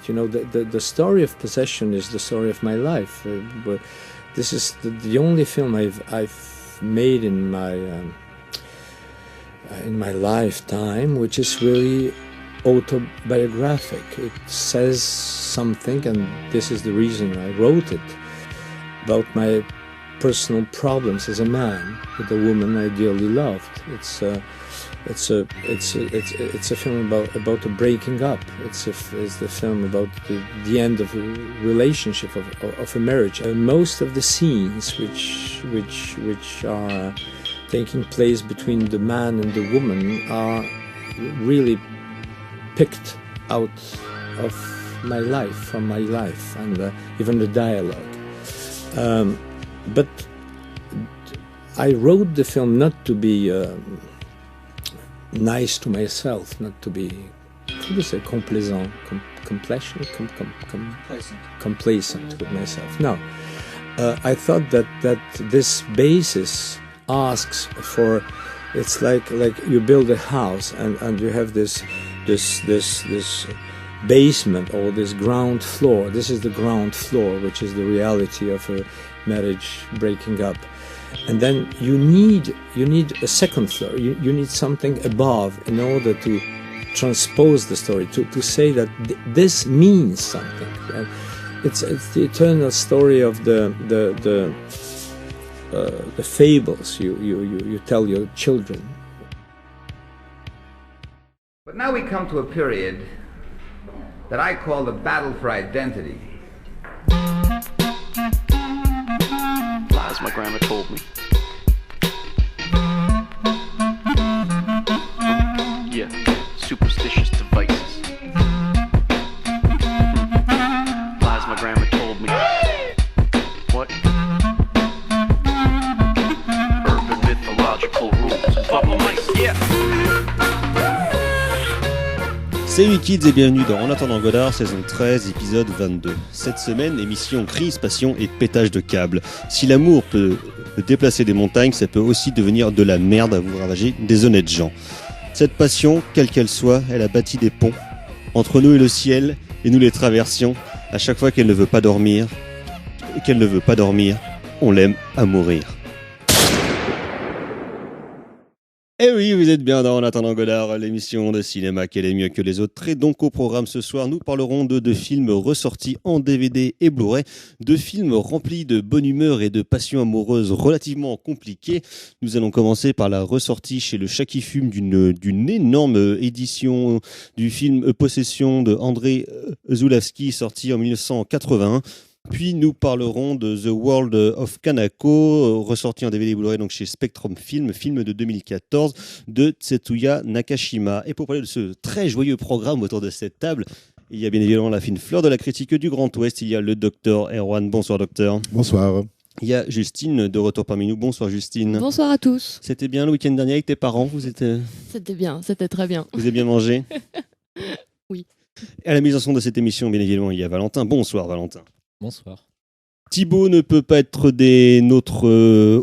You know, the story of Possession is the story of my life. But this is the only film I've made in my lifetime, which is really autobiographic. It says something, and this is the reason I wrote it, about my personal problems as a man with a woman I dearly loved. It's a film about a breaking up. It's the film about the end of a relationship, of a marriage. Most of the scenes which are taking place between the man and the woman are really picked out of my life, from my life, and even the dialogue. But I wrote the film not to be nice to myself, not to be, how do you say, complacent with myself. No, I thought that this basis asks for, it's like you build a house and you have this basement or this ground floor. This is the ground floor, which is the reality of a marriage breaking up. And then you need a second floor. You need something above in order to transpose the story, to say that this means something. And it's the eternal story of the fables you tell your children. But now we come to a period that I call the battle for identity. Lies my grandma told me. Yeah, superstitious devices. Lies my grandma told me. What? Urban mythological rules. Bubble mice, yeah. Salut kids et bienvenue dans En attendant Godard, saison 13, épisode 22. Cette semaine, émission crise, passion et pétage de câbles. Si l'amour peut déplacer des montagnes, ça peut aussi devenir de la merde à vous ravager des honnêtes gens. Cette passion, quelle qu'elle soit, elle a bâti des ponts entre nous et le ciel, et nous les traversions. À chaque fois qu'elle ne veut pas dormir, on l'aime à mourir. Eh oui, vous êtes bien dans En attendant Godard, l'émission de cinéma qu'elle est mieux que les autres. Et donc au programme ce soir, nous parlerons de deux films ressortis en DVD et Blu-ray, deux films remplis de bonne humeur et de passion amoureuse relativement compliquées. Nous allons commencer par la ressortie chez le Chat qui fume d'une énorme édition du film Possession de André Zulawski, sorti en 1981. Puis nous parlerons de The World of Kanako, ressorti en DVD et Blu-ray donc chez Spectrum Film, film de 2014 de Tetsuya Nakashima. Et pour parler de ce très joyeux programme autour de cette table, il y a bien évidemment la fine fleur de la critique du Grand Ouest, il y a le docteur Erwan. Bonsoir docteur. Bonsoir. Il y a Justine de retour parmi nous. Bonsoir Justine. Bonsoir à tous. C'était bien le week-end dernier avec tes parents? C'était bien, c'était très bien. Vous avez bien mangé? Oui. Et à la mise en son de cette émission, bien évidemment, il y a Valentin. Bonsoir Valentin. Bonsoir. Thibaut ne peut pas être des nôtres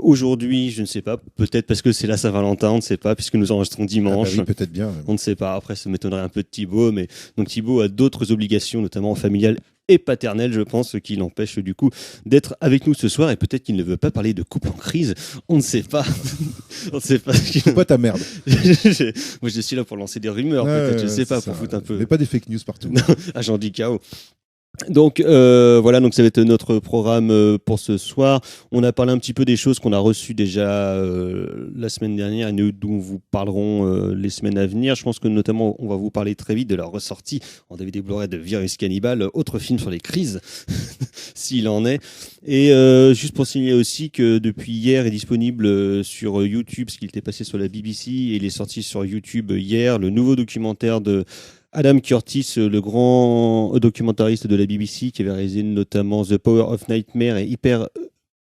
aujourd'hui, je ne sais pas, peut-être parce que c'est la Saint-Valentin, on ne sait pas, puisque nous enregistrons dimanche. Ah bah oui, peut-être bien. On ne sait pas, après ça m'étonnerait un peu de Thibaut, mais donc Thibaut a d'autres obligations, notamment familiales et paternelles, je pense, qui l'empêchent du coup d'être avec nous ce soir, et peut-être qu'il ne veut pas parler de couple en crise, on ne sait pas. On ne sait pas. C'est pas ta merde. Moi je suis là pour lancer des rumeurs, peut-être, je ne sais pas, pour foutre un peu. Mais pas des fake news partout. Agent du chaos. Donc voilà, donc ça va être notre programme pour ce soir. On a parlé un petit peu des choses qu'on a reçues déjà la semaine dernière et nous dont vous parlerons les semaines à venir. Je pense que notamment on va vous parler très vite de la ressortie en DVD Blu-ray de Virus Cannibal, autre film sur les crises, s'il en est. Et juste pour signaler aussi que depuis hier est disponible sur YouTube, parce qu'il était passé sur la BBC et il est sorti sur YouTube hier, le nouveau documentaire de Adam Curtis, le grand documentariste de la BBC qui avait réalisé notamment The Power of Nightmare et Hyper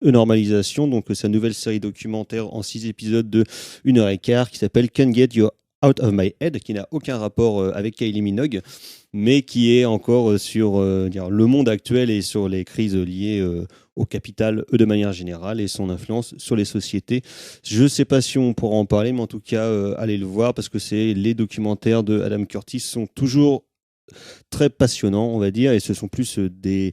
Normalisation, donc sa nouvelle série documentaire en 6 épisodes de 1h15 qui s'appelle Can't Get You Out of My Head, qui n'a aucun rapport avec Kylie Minogue, mais qui est encore sur le monde actuel et sur les crises liées au capital de manière générale et son influence sur les sociétés. Je ne sais pas si on pourra en parler, mais en tout cas, allez le voir parce que les documentaires de Adam Curtis sont toujours très passionnants, on va dire, et ce sont plus des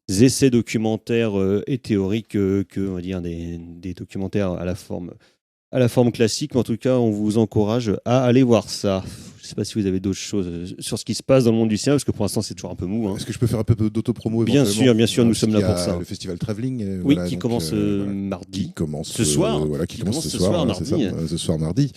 essais documentaires et théoriques que on va dire, des documentaires à la forme classique. Mais en tout cas, on vous encourage à aller voir ça. Je ne sais pas si vous avez d'autres choses sur ce qui se passe dans le monde du cinéma, parce que pour l'instant, c'est toujours un peu mou. Est-ce que je peux faire un peu d'autopromo Bien sûr, nous sommes là pour ça. Le festival Travelling. Oui, qui commence mardi. Qui commence ce soir. Qui commence ce soir, mardi. Ce soir, mardi.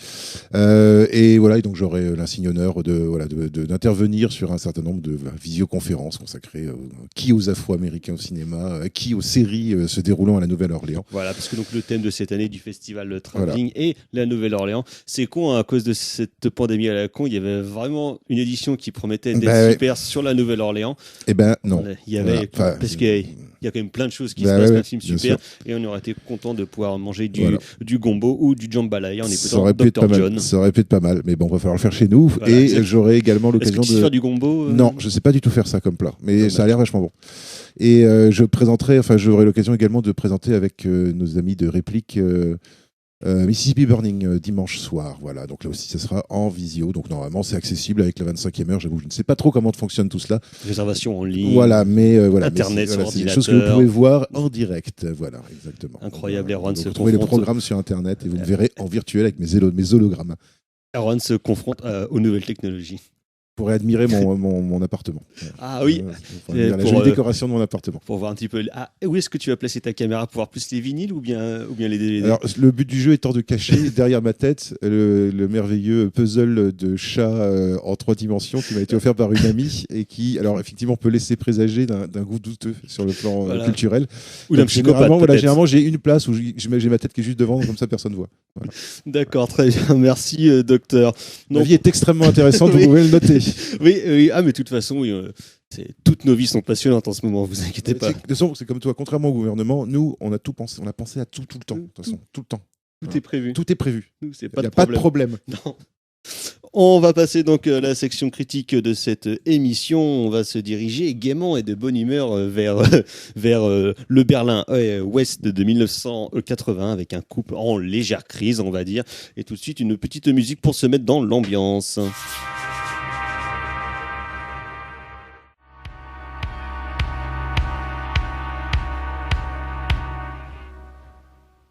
Et voilà, et donc j'aurai l'insigne honneur d'intervenir sur un certain nombre de visioconférences consacrées qui aux Afro-Américains au cinéma, qui aux séries se déroulant à la Nouvelle-Orléans. Voilà, parce que donc le thème de cette année du festival Travelling est la Nouvelle-Orléans. C'est con, à cause de cette pandémie à la con, il y avait vraiment une édition qui promettait d'être super sur la Nouvelle-Orléans. Eh ben non. Il y avait, parce qu'il y a quand même plein de choses qui se passent, plein de films super, et on aurait été content de pouvoir manger du gombo ou du jambalaya en écoutant Dr. John. Ça aurait pu être pas mal, mais bon, il va falloir le faire chez nous. Voilà, et j'aurai également l'occasion de faire du gombo. Non, je sais pas du tout faire ça comme plat, mais ça a l'air vachement bon. Et j'aurai l'occasion également de présenter avec nos amis de Réplique. Mississippi Burning dimanche soir, voilà. Donc là aussi, ça sera en visio. Donc normalement, c'est accessible avec la 25e heure. J'avoue, je ne sais pas trop comment fonctionne tout cela. Réservation en ligne. Voilà, mais Internet, sur c'est des choses que vous pouvez voir en direct. Voilà, exactement. Incroyable. Erwan se confronte. Vous trouvez le programme sur Internet et vous me verrez en virtuel avec mes hologrammes. Erwan se confronte aux nouvelles technologies. Pour admirer mon appartement. Ah oui, la jolie décoration de mon appartement. Pour voir un petit peu. Où est-ce que tu vas placer ta caméra, pour voir plus les vinyles ou bien les DVD? Alors, le but du jeu étant de cacher derrière ma tête le merveilleux puzzle de chat en 3 dimensions qui m'a été offert par une amie et qui, alors effectivement, peut laisser présager d'un goût douteux sur le plan culturel. Ou d'un psychopathe. Généralement, j'ai une place où j'ai ma tête qui est juste devant, comme ça personne ne voit. Voilà. D'accord, très bien. Merci, docteur. La vie est extrêmement intéressante, vous pouvez le noter. Oui. Ah, mais de toute façon, toutes nos vies sont passionnantes en ce moment, vous inquiétez pas. De toute façon, c'est comme toi, contrairement au gouvernement, nous, on a tout pensé, on a pensé à tout le temps, de toute façon, tout le temps. Tout est prévu. Tout est prévu. Nous, il n'y a pas de problème. Non. On va passer donc à la section critique de cette émission. On va se diriger gaiement et de bonne humeur vers le Berlin Ouest de 1980 avec un couple en légère crise, on va dire. Et tout de suite, une petite musique pour se mettre dans l'ambiance.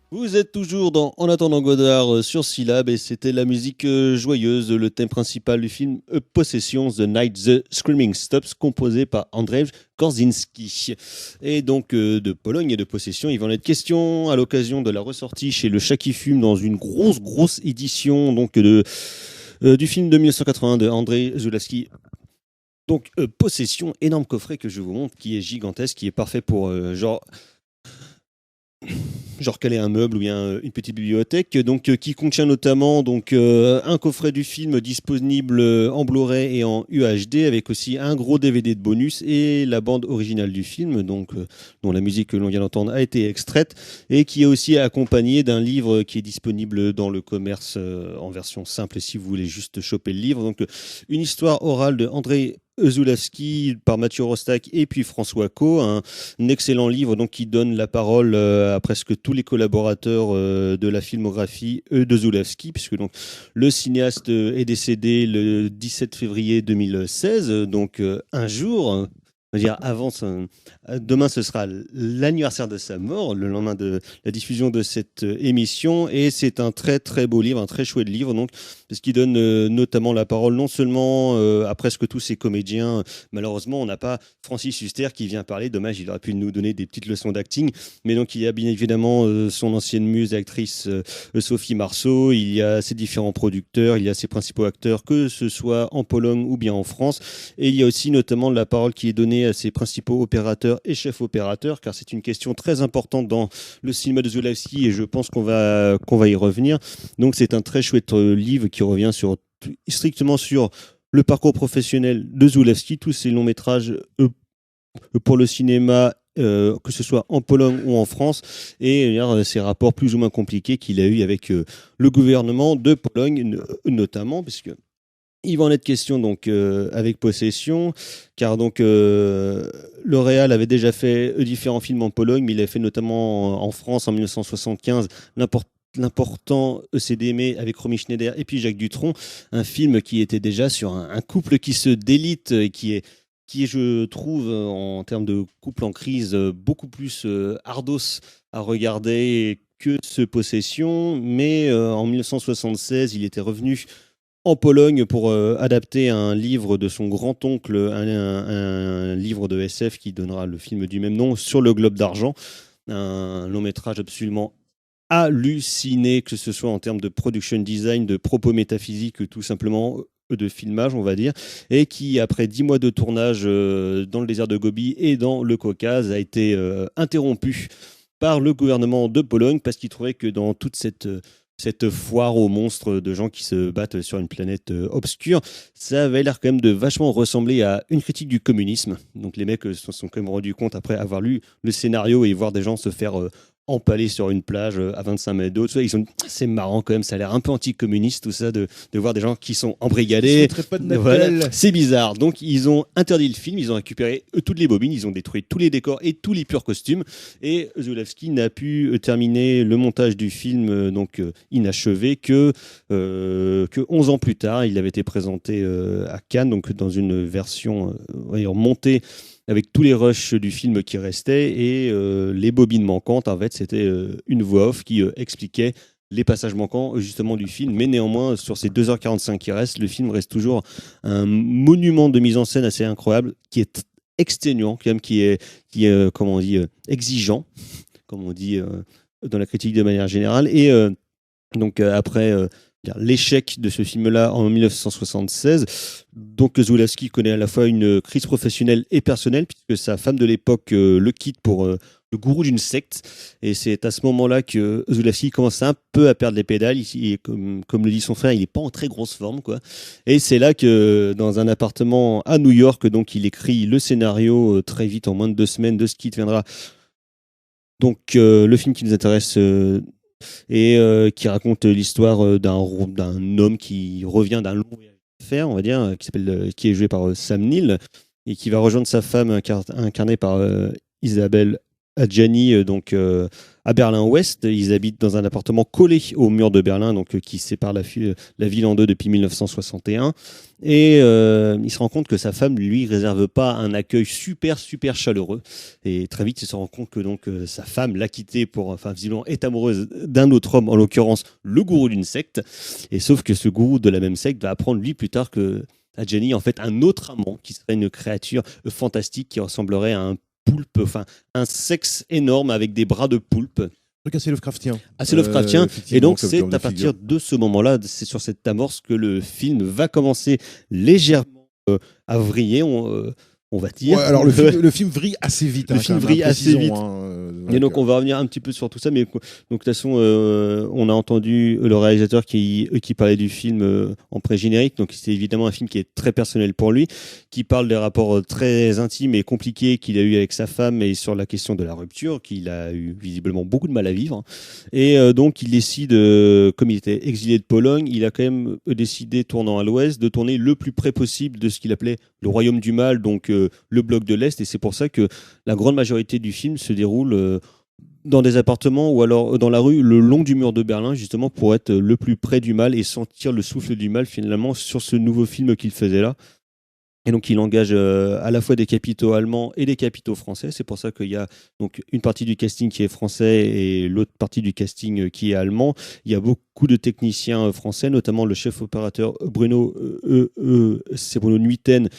Vous êtes toujours dans En attendant Godard sur Syllab et c'était la musique joyeuse, le thème principal du film Possession, The Night the Screaming Stops, composé par Andrzej Korzynski. Et donc de Pologne et de Possession, il va en être question à l'occasion de la ressortie chez Le Chat qui fume dans une grosse édition donc du film de 1980 de Andrzej Zulawski. Donc Possession, énorme coffret que je vous montre, qui est gigantesque, qui est parfait pour genre caler un meuble ou bien une petite bibliothèque, donc qui contient notamment un coffret du film disponible en Blu-ray et en UHD avec aussi un gros DVD de bonus et la bande originale du film, donc dont la musique que l'on vient d'entendre a été extraite et qui est aussi accompagnée d'un livre qui est disponible dans le commerce en version simple si vous voulez juste choper le livre. Donc une histoire orale de Andrzej Zulawski par Mathieu Rostac et puis François Caux, un excellent livre donc qui donne la parole à presque tous les collaborateurs de la filmographie de Zulawski, puisque donc le cinéaste est décédé le 17 février 2016, donc un jour. On va dire demain ce sera l'anniversaire de sa mort, le lendemain de la diffusion de cette émission, et c'est un très très beau livre, un très chouette livre donc, parce qu'il donne notamment la parole non seulement à presque tous ces comédiens. Malheureusement on n'a pas Francis Huster qui vient parler, dommage, il aurait pu nous donner des petites leçons d'acting, mais donc il y a bien évidemment son ancienne muse actrice Sophie Marceau, il y a ses différents producteurs, il y a ses principaux acteurs, que ce soit en Pologne ou bien en France, et il y a aussi notamment la parole qui est donnée à ses principaux opérateurs et chefs opérateurs, car c'est une question très importante dans le cinéma de Zulawski et je pense qu'on va y revenir. Donc c'est un très chouette livre qui revient strictement sur le parcours professionnel de Zulawski, tous ses longs métrages pour le cinéma, que ce soit en Pologne ou en France, et ces rapports plus ou moins compliqués qu'il a eu avec le gouvernement de Pologne notamment, puisque il va en être question donc avec Possession, car donc le réal avait déjà fait différents films en Pologne, mais il a fait notamment en France en 1975 l'important ECDM avec Romy Schneider et puis Jacques Dutronc, un film qui était déjà sur un couple qui se délite et qui est, je trouve, en termes de couple en crise, beaucoup plus ardos à regarder que ce Possession. Mais en 1976, il était revenu en Pologne pour adapter un livre de son grand-oncle, un livre de SF qui donnera le film du même nom, Sur le globe d'argent. Un long métrage absolument halluciné, que ce soit en termes de production design, de propos métaphysiques, tout simplement de filmage, on va dire, et qui, après 10 mois de tournage dans le désert de Gobi et dans le Caucase, a été interrompu par le gouvernement de Pologne parce qu'il trouvait que dans toute cette foire aux monstres de gens qui se battent sur une planète obscure, ça avait l'air quand même de vachement ressembler à une critique du communisme. Donc les mecs se sont quand même rendus compte après avoir lu le scénario et voir des gens se faire empaler sur une plage à 25 mètres d'eau. C'est marrant quand même, ça a l'air un peu anticommuniste tout ça, de voir des gens qui sont embrigadés. Voilà, c'est bizarre. Donc ils ont interdit le film, ils ont récupéré toutes les bobines, ils ont détruit tous les décors et tous les purs costumes. Et Zulawski n'a pu terminer le montage du film inachevé que 11 ans plus tard. Il avait été présenté à Cannes, donc dans une version montée avec tous les rushs du film qui restaient et les bobines manquantes. En fait, c'était une voix off qui expliquait les passages manquants justement du film. Mais néanmoins, sur ces 2h45 qui restent, le film reste toujours un monument de mise en scène assez incroyable, qui est exténuant, quand même, qui est comment on dit, exigeant, comme on dit dans la critique de manière générale. Et après l'échec de ce film-là en 1976. Donc Zulawski connaît à la fois une crise professionnelle et personnelle, puisque sa femme de l'époque le quitte pour le gourou d'une secte. Et c'est à ce moment-là que Zulawski commence un peu à perdre les pédales. Comme le dit son frère, il n'est pas en très grosse forme, quoi. Et c'est là que, dans un appartement à New York, donc, il écrit le scénario très vite, en moins de 2 semaines, de ce qui deviendra donc le film qui nous intéresse et qui raconte l'histoire d'un homme qui revient d'un long affaire, on va dire, qui est joué par Sam Neill et qui va rejoindre sa femme incarnée par Isabelle Adjani à Berlin-Ouest. Ils habitent dans un appartement collé au mur de Berlin, qui sépare la ville en deux depuis 1961. Et il se rend compte que sa femme lui réserve pas un accueil super super chaleureux. Et très vite, il se rend compte que sa femme l'a quitté visiblement est amoureuse d'un autre homme, en l'occurrence le gourou d'une secte. Et sauf que ce gourou de la même secte va apprendre lui plus tard que Adjani en fait un autre amant qui serait une créature fantastique qui ressemblerait à un poulpe, un sexe énorme avec des bras de poulpe. Truc assez Lovecraftien. Assez Lovecraftien. Et donc, c'est à partir de ce moment-là, c'est sur cette amorce que le film va commencer légèrement à vriller, on va dire. Ouais, alors le film vrille assez vite. Le film vrille assez vite. Et donc, on va revenir un petit peu sur tout ça. Mais donc, de toute façon, on a entendu le réalisateur qui parlait du film en pré-générique. Donc, c'est évidemment un film qui est très personnel pour lui, qui parle des rapports très intimes et compliqués qu'il a eu avec sa femme et sur la question de la rupture, qu'il a eu visiblement beaucoup de mal à vivre. Et donc, il décide, comme il était exilé de Pologne, il a quand même décidé, tournant à l'ouest, de tourner le plus près possible de ce qu'il appelait le royaume du mal, donc le bloc de l'Est. Et c'est pour ça que la grande majorité du film se déroule dans des appartements ou alors dans la rue le long du mur de Berlin, justement pour être le plus près du mal et sentir le souffle du mal finalement sur ce nouveau film qu'il faisait là. Et donc il engage à la fois des capitaux allemands et des capitaux français. C'est pour ça qu'il y a donc une partie du casting qui est français et l'autre partie du casting qui est allemand. Il y a beaucoup de techniciens français, notamment le chef opérateur Bruno Nuiten,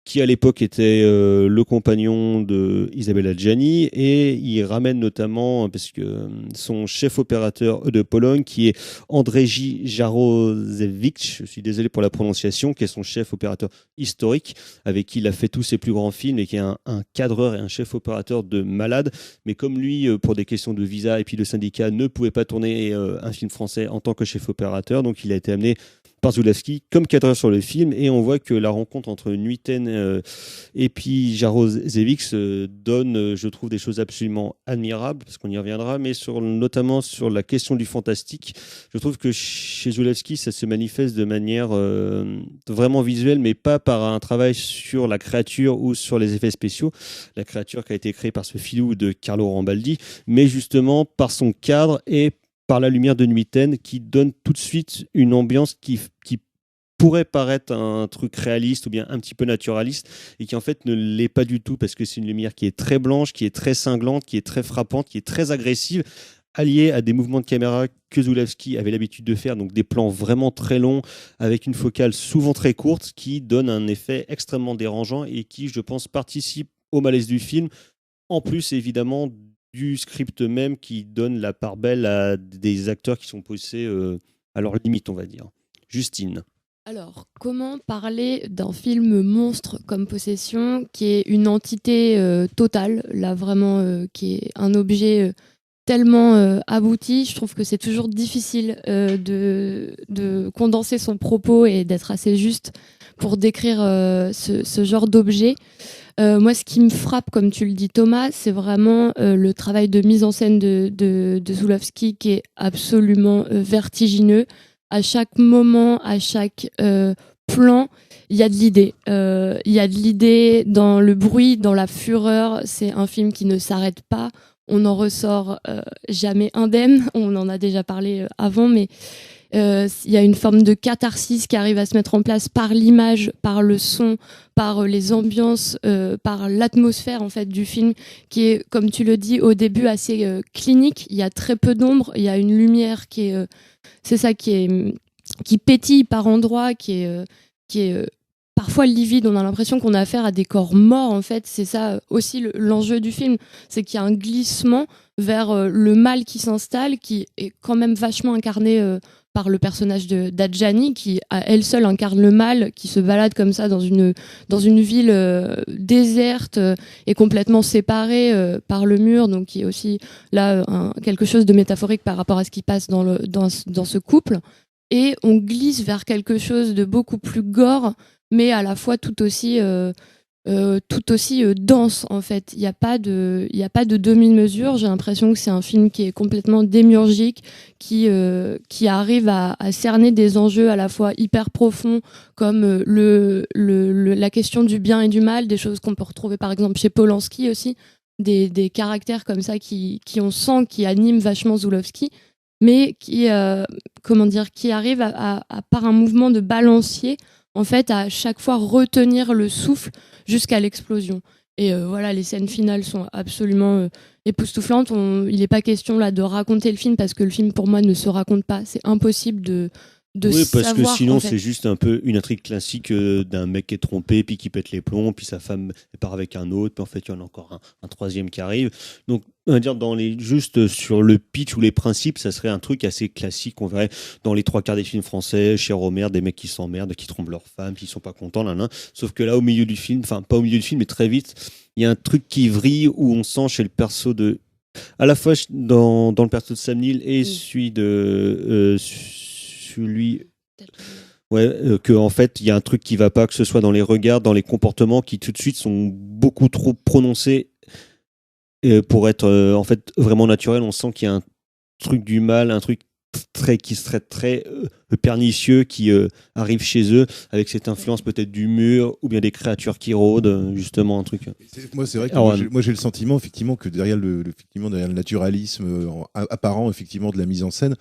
qui à l'époque était le compagnon de Isabelle Adjani, et il ramène notamment, parce que son chef opérateur de Pologne, qui est Andrzej Jarosewicz, je suis désolé pour la prononciation, qui est son chef opérateur historique, avec qui il a fait tous ses plus grands films, et qui est un cadreur et un chef opérateur de malade. Mais comme lui, pour des questions de visa et puis de syndicat, ne pouvait pas tourner un film français en tant que chef opérateur, donc il a été amené par Zulawski comme cadreur sur le film, et on voit que la rencontre entre Nuiten et puis Jarosewicz donne, je trouve, des choses absolument admirables, parce qu'on y reviendra, mais notamment sur la question du fantastique. Je trouve que chez Zulawski, ça se manifeste de manière vraiment visuelle, mais pas par un travail sur la créature ou sur les effets spéciaux. La créature qui a été créée par ce filou de Carlo Rambaldi, mais justement par son cadre et par la lumière de Nuitaine qui donne tout de suite une ambiance qui pourrait paraître un truc réaliste ou bien un petit peu naturaliste et qui en fait ne l'est pas du tout parce que c'est une lumière qui est très blanche, qui est très cinglante, qui est très frappante, qui est très agressive, alliée à des mouvements de caméra que Zulawski avait l'habitude de faire, donc des plans vraiment très longs avec une focale souvent très courte qui donne un effet extrêmement dérangeant et qui, je pense, participe au malaise du film. En plus, évidemment, du script même qui donne la part belle à des acteurs qui sont poussés à leur limite, on va dire. Justine. Alors, comment parler d'un film monstre comme Possession, qui est une entité totale, là vraiment, qui est un objet tellement abouti? Je trouve que c'est toujours difficile de condenser son propos et d'être assez juste pour décrire ce genre d'objet. Moi, ce qui me frappe, comme tu le dis Thomas, c'est vraiment le travail de mise en scène de Zulawski qui est absolument vertigineux. À chaque moment, à chaque plan, il y a de l'idée. Il y a de l'idée dans le bruit, dans la fureur. C'est un film qui ne s'arrête pas. On n'en ressort jamais indemne. On en a déjà parlé avant, mais il y a une forme de catharsis qui arrive à se mettre en place par l'image, par le son, par les ambiances, par l'atmosphère en fait du film, qui est, comme tu le dis, au début assez clinique. Il y a très peu d'ombre. Il y a une lumière qui est c'est ça qui pétille par endroits, qui est parfois livide. On a l'impression qu'on a affaire à des corps morts, en fait. C'est ça aussi l'enjeu du film. C'est qu'il y a un glissement vers le mal qui s'installe, qui est quand même vachement incarné par le personnage d'Adjani, qui à elle seule incarne le mal, qui se balade comme ça dans une ville déserte et complètement séparée par le mur, donc qui est aussi là quelque chose de métaphorique par rapport à ce qui passe dans ce couple. Et on glisse vers quelque chose de beaucoup plus gore, mais à la fois tout aussi dense en fait. Il n'y a pas de demi-mesure. J'ai l'impression que c'est un film qui est complètement démiurgique, qui arrive à cerner des enjeux à la fois hyper profonds, comme la question du bien et du mal, des choses qu'on peut retrouver par exemple chez Polanski aussi, des caractères comme ça qui on sent qui animent vachement Zulawski, mais qui arrive à par un mouvement de balancier en fait à chaque fois retenir le souffle jusqu'à l'explosion. Et voilà, les scènes finales sont absolument époustouflantes. Il n'est pas question là de raconter le film parce que le film pour moi ne se raconte pas. C'est impossible de oui, parce savoir, que sinon en fait. c'est juste un peu une intrigue classique d'un mec qui est trompé, puis qui pète les plombs, puis sa femme part avec un autre, puis en fait il y en a encore un troisième qui arrive. Donc on va dire juste sur le pitch ou les principes, ça serait un truc assez classique qu'on verrait dans les 3/4 des films français, chez Romer, des mecs qui s'emmerdent, qui trompent leur femme, qui sont pas contents, là. Sauf que là au milieu du film, enfin pas au milieu du film, mais très vite, il y a un truc qui vrille où on sent chez le perso à la fois dans le perso de Sam Neill et celui de que en fait il y a un truc qui va pas, que ce soit dans les regards, dans les comportements qui tout de suite sont beaucoup trop prononcés pour être en fait vraiment naturel. On sent qu'il y a un truc du mal, un truc qui serait très pernicieux qui arrive chez eux avec cette influence peut-être du mur ou bien des créatures qui rôdent, justement un truc. Moi c'est vrai que moi j'ai le sentiment effectivement que derrière le naturalisme apparent effectivement de la mise en scène,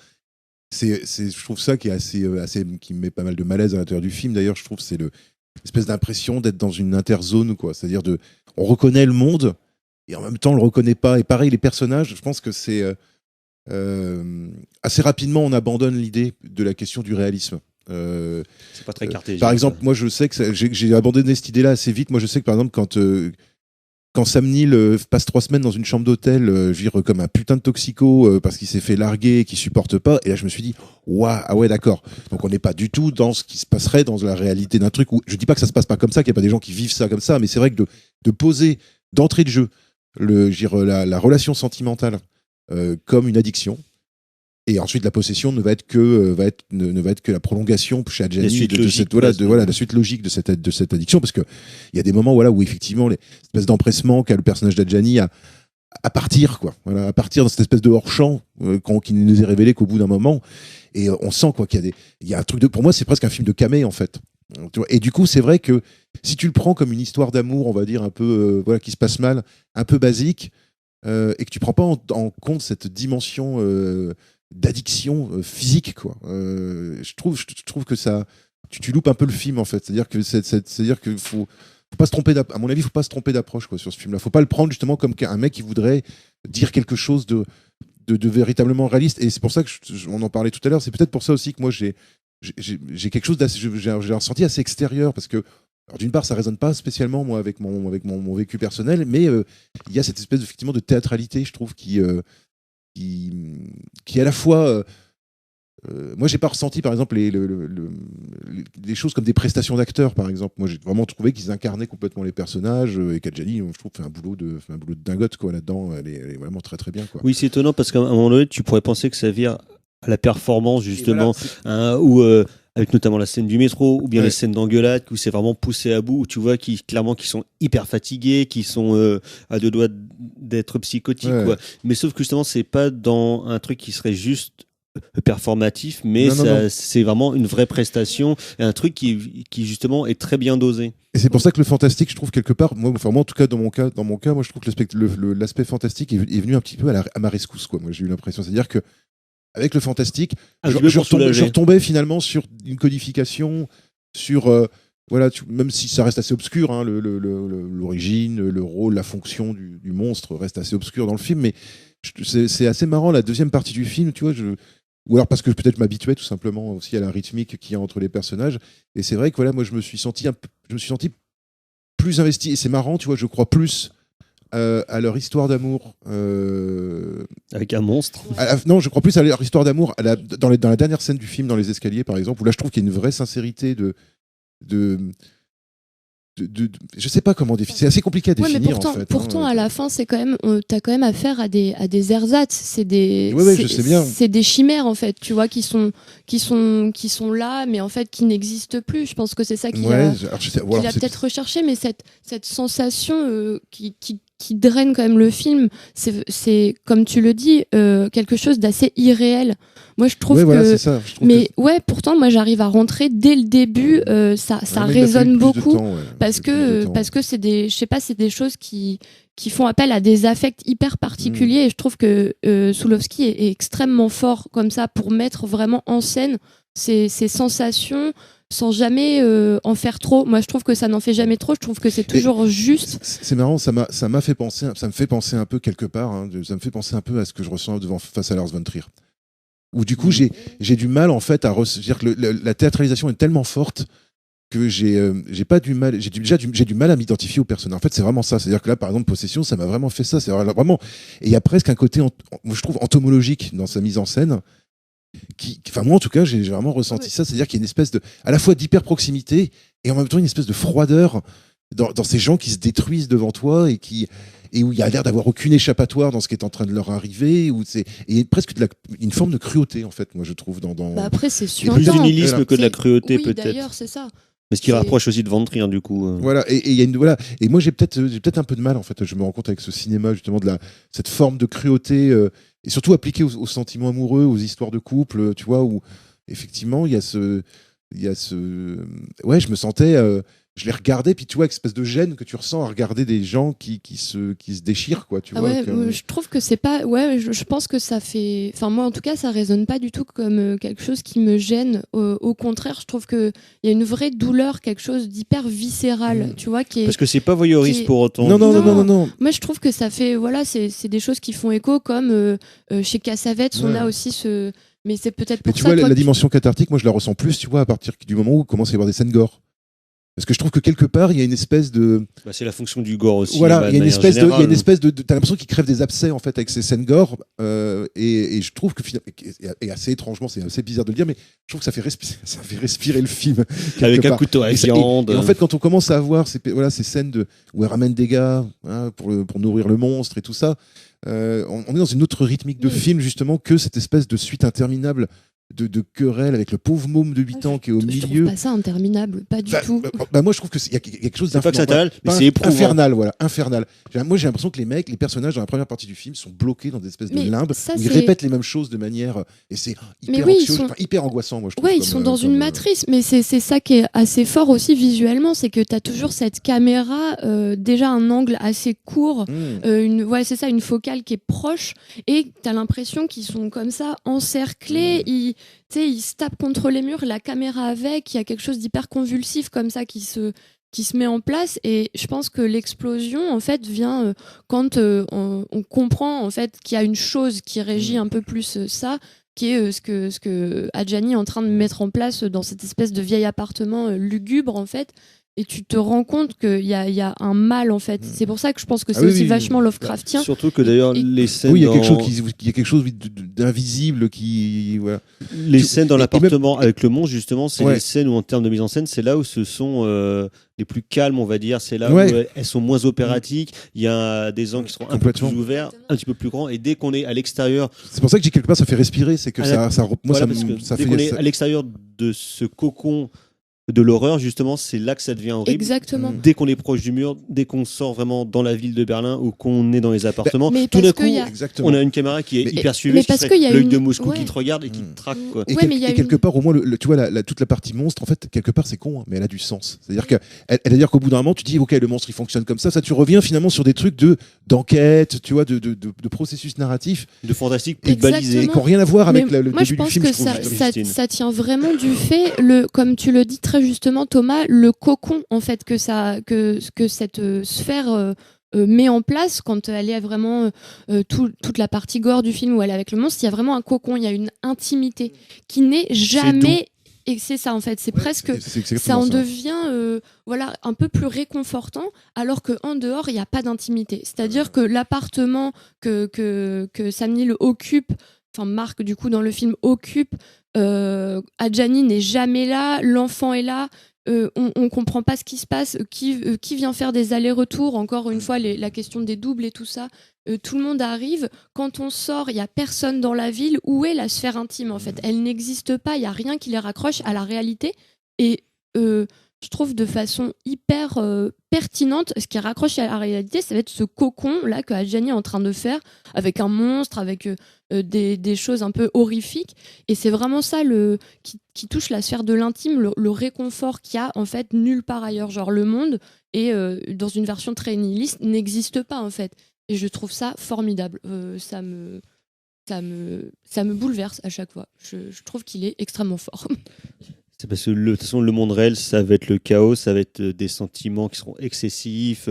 je trouve ça qui est assez qui me met pas mal de malaise à l'intérieur du film. D'ailleurs, je trouve que c'est l'espèce d'impression d'être dans une interzone, quoi. C'est-à-dire on reconnaît le monde et en même temps on le reconnaît pas. Et pareil, les personnages, je pense que c'est assez rapidement on abandonne l'idée de la question du réalisme. C'est pas très cartésien. Par exemple, moi je sais que j'ai abandonné cette idée-là assez vite. Moi je sais que par exemple quand Sam Neill passe 3 semaines dans une chambre d'hôtel, je veux dire, comme un putain de toxico parce qu'il s'est fait larguer et qu'il supporte pas, et là je me suis dit waouh, ah ouais d'accord, donc on n'est pas du tout dans ce qui se passerait dans la réalité d'un truc où je dis pas que ça se passe pas comme ça, qu'il y a pas des gens qui vivent ça comme ça, mais c'est vrai que de poser d'entrée de jeu la relation sentimentale comme une addiction. Et ensuite, la possession ne va être que la prolongation chez Adjani la suite logique de cette addiction, parce que il y a des moments où effectivement l'espèce d'empressement qu'a le personnage d'Adjani à partir à partir dans cette espèce de hors-champ qui ne nous est révélé qu'au bout d'un moment, et on sent qu'il y a un truc pour moi c'est presque un film de camé en fait. Et du coup, c'est vrai que si tu le prends comme une histoire d'amour, on va dire un peu qui se passe mal, un peu basique, et que tu prends pas en compte cette dimension d'addiction physique, quoi. Je trouve que ça, tu loupes un peu le film, en fait. C'est-à-dire que faut pas se tromper à mon avis, faut pas se tromper d'approche, quoi, sur ce film-là. Faut pas le prendre justement comme un mec qui voudrait dire quelque chose de véritablement réaliste. Et c'est pour ça que on en parlait tout à l'heure. C'est peut-être pour ça aussi que moi j'ai quelque chose d'assez, j'ai un ressenti assez extérieur, parce que alors, d'une part, ça résonne pas spécialement moi avec mon vécu personnel, mais il y a cette espèce effectivement de théâtralité, je trouve, qui à la fois moi, j'ai pas ressenti, par exemple, les choses comme des prestations d'acteurs, par exemple. Moi, j'ai vraiment trouvé qu'ils incarnaient complètement les personnages. Et Kadjali, je trouve, fait un boulot de dingote, quoi, là-dedans. Elle est vraiment très, très bien, quoi. Oui, c'est étonnant parce qu'à un moment donné, tu pourrais penser que ça vient à la performance, justement, voilà, ou avec notamment la scène du métro, ou bien ouais, les scènes d'engueulade, où c'est vraiment poussé à bout, où tu vois clairement qu'ils sont hyper fatigués, qu'ils sont à deux doigts d'être psychotiques, ouais, quoi. Mais sauf que justement, c'est pas dans un truc qui serait juste performatif, mais non. c'est vraiment une vraie prestation, et un truc qui justement est très bien dosé. Et c'est pour ça que le fantastique, je trouve, quelque part, moi en tout cas, dans mon cas, moi, je trouve que l'aspect fantastique est venu un petit peu à ma rescousse, quoi. Moi, j'ai eu l'impression. C'est-à-dire que avec le fantastique, je retombais finalement sur une codification, sur voilà, même si ça reste assez obscur, hein, l'origine, le rôle, la fonction du monstre reste assez obscur dans le film, mais c'est assez marrant la deuxième partie du film, tu vois, ou alors parce que peut-être je m'habituais tout simplement aussi à la rythmique qu'il y a entre les personnages, et c'est vrai que voilà, moi je me suis senti plus investi, et c'est marrant, tu vois, je crois plus à leur histoire d'amour. Avec un monstre. Non, je crois plus à leur histoire d'amour dans la dernière scène du film, dans les escaliers par exemple, où là je trouve qu'il y a une vraie sincérité je sais pas comment définir. C'est assez compliqué à définir. Ouais, mais pourtant, à la fin, c'est quand même, t'as quand même affaire à des ersatz. C'est des, je sais bien. C'est des chimères en fait, tu vois, qui sont là, mais en fait qui n'existent plus. Je pense que c'est ça qu'il a peut-être recherché, mais cette sensation qui draine quand même le film, c'est comme tu le dis, quelque chose d'assez irréel. Moi, je trouve c'est ça. Pourtant, moi, j'arrive à rentrer dès le début. Ça résonne beaucoup parce que c'est des, je sais pas, c'est des choses qui font appel à des affects hyper particuliers. Et je trouve que Soulowski est extrêmement fort comme ça pour mettre vraiment en scène ces sensations sans jamais en faire trop. Moi, je trouve que ça n'en fait jamais trop. Je trouve que c'est toujours juste. C'est marrant, ça me fait penser un peu quelque part. Hein, ça me fait penser un peu à ce que je ressens face à Lars von Trier. Où du coup, j'ai du mal en fait à dire que la théâtralisation est tellement forte que j'ai du mal à m'identifier au personnage. En fait, c'est vraiment ça. C'est-à-dire que là, par exemple, Possession, ça m'a vraiment fait ça. C'est vraiment. Et il y a presque un côté, je trouve, entomologique dans sa mise en scène. Enfin, moi, en tout cas, j'ai vraiment ressenti ça. C'est-à-dire qu'il y a une espèce à la fois d'hyper proximité et en même temps une espèce de froideur dans ces gens qui se détruisent devant toi et où il y a l'air d'avoir aucune échappatoire dans ce qui est en train de leur arriver, et presque une forme de cruauté, en fait, moi, je trouve. Bah après, c'est sûr. Plus d'humilisme que de la cruauté, peut-être. D'ailleurs, c'est ça. Mais ce qui rapproche aussi de Von Trier, du coup. Voilà, et moi, j'ai peut-être un peu de mal, en fait. Je me rends compte avec ce cinéma, justement, cette forme de cruauté, et surtout appliquée aux sentiments amoureux, aux histoires de couple, tu vois, où, effectivement, il y a ce... Ouais, je me sentais... je les regardais, puis tu vois, avec cette espèce de gêne que tu ressens à regarder des gens qui se déchirent, quoi, tu vois. Je trouve que c'est pas... Ouais, je pense que ça fait... Enfin, moi, en tout cas, ça résonne pas du tout comme quelque chose qui me gêne. Au contraire, je trouve qu'il y a une vraie douleur, quelque chose d'hyper viscéral, tu vois, qui est... Parce que c'est pas voyeuriste pour autant. Non. Moi, je trouve que ça fait... Voilà, c'est des choses qui font écho, comme chez Cassavetes, on a aussi ce... Mais c'est peut-être pour ça... Mais tu vois, la dimension cathartique, moi, je la ressens plus, tu vois, à partir du moment où il commence à y avoir des scènes gore. Parce que je trouve que quelque part, il y a une espèce de... c'est la fonction du gore aussi. Voilà, il y a une espèce de... T'as l'impression qu'il crève des abcès, en fait, avec ces scènes gore. Et je trouve que, et assez étrangement, c'est assez bizarre de le dire, mais je trouve que ça fait respirer le film. Avec un couteau à viande. Et en fait, quand on commence à voir ces scènes où elle ramène des gars pour nourrir le monstre et tout ça, on est dans une autre rythmique de film, justement, que cette espèce de suite interminable de querelle avec le pauvre môme de 8 ans qui est au Je milieu. trouve pas ça interminable, pas du tout. Moi, je trouve qu'il y a quelque chose C'est pas que c'est d'infernal. intéressant, mais c'est éprouvant. Infernal, voilà, infernal. Moi, j'ai l'impression que les personnages dans la première partie du film sont bloqués dans des espèces de Mais limbes ça, où ils c'est- répètent les mêmes choses de manière. Et c'est Mais hyper oui, anxieux, ils sont- enfin, hyper angoissant, moi, je trouve. Ouais, ils comme, sont dans une comme, matrice, mais c'est ça qui est assez fort aussi visuellement, c'est que tu as toujours cette caméra, déjà un angle assez court, c'est ça, une focale qui est proche, et tu as l'impression qu'ils sont comme ça, encerclés, ils se tapent contre les murs, la caméra avec, il y a quelque chose d'hyper convulsif comme ça qui se met en place, et je pense que l'explosion en fait vient quand on comprend en fait qu'il y a une chose qui régit un peu plus ça, qui est ce que Adjani est en train de mettre en place dans cette espèce de vieil appartement lugubre en fait, et tu te rends compte qu'il y a un mal en fait. C'est pour ça que je pense que c'est aussi vachement Lovecraftien. Surtout que d'ailleurs, les scènes. Oui, il y a quelque dans- chose il y a quelque chose d'invisible qui. Voilà. Les scènes dans et l'appartement avec le monstre, justement, c'est Ouais. les scènes où, en termes de mise en scène, c'est là où ce sont les plus calmes, on va dire. C'est là Ouais. où elles sont moins opératiques. Il y a des angles qui seront un peu Complètement. plus ouverts, un petit peu plus grands. Et dès qu'on est à l'extérieur, C'est pour ça que j'ai quelque part, ça fait respirer. C'est que Ah, moi, voilà, ça parce que me. Ça dès fait. qu'on est à l'extérieur de ce cocon de l'horreur, justement, c'est là que ça devient horrible. Exactement. Dès qu'on est proche du mur, dès qu'on sort vraiment dans la ville de Berlin ou qu'on est dans les appartements, Mais tout parce d'un coup, qu'il y a- Exactement. on a une caméra qui est Mais- hyper suivie, mais parce qu'il y a l'œil une- de Moscou ouais. qui te regarde et qui te traque. Quoi. Et, Ouais, mais il y a quelque une- part, au moins, tu vois, toute la partie monstre, en fait, quelque part, c'est con, hein, mais elle a du sens. C'est-à-dire c'est-à-dire qu'au bout d'un moment, tu dis, ok, le monstre, il fonctionne comme ça, tu reviens finalement sur des trucs d'enquête, tu vois, de processus narratif, De fantastique plus Exactement. balisé. et qui n'ont rien à voir avec Mais le moi, je début du pense film. que je trouve, ça, justement. ça, Justine. ça tient vraiment du fait, comme tu le dis très justement, Thomas, le cocon en fait que cette sphère met en place quand elle est vraiment toute la partie gore du film où elle est avec le monstre. Il y a vraiment un cocon, il y a une intimité qui n'est jamais. Et c'est ça en fait, c'est presque. C'est Ça exactement en ça. devient un peu plus réconfortant, alors qu'en dehors, il n'y a pas d'intimité. C'est-à-dire que l'appartement que Sam Neill occupe, enfin Marc du coup dans le film occupe, Adjani n'est jamais là, l'enfant est là, on comprend pas ce qui se passe, qui vient faire des allers-retours, encore une fois la question des doubles et tout ça. Tout le monde arrive, quand on sort, il y a personne dans la ville. Où est la sphère intime en fait? Elle n'existe pas, il y a rien qui les raccroche à la réalité, et je trouve de façon hyper pertinente, ce qui raccroche à la réalité, ça va être ce cocon là que Adjani est en train de faire avec un monstre, avec des choses un peu horrifiques, et c'est vraiment ça qui touche la sphère de l'intime, le réconfort qu'il y a en fait nulle part ailleurs. Genre le monde, et dans une version très nihiliste, n'existe pas en fait, et je trouve ça formidable. Ça me bouleverse à chaque fois. Je trouve qu'il est extrêmement fort. C'est parce que de toute façon, le monde réel, ça va être le chaos, ça va être des sentiments qui seront excessifs,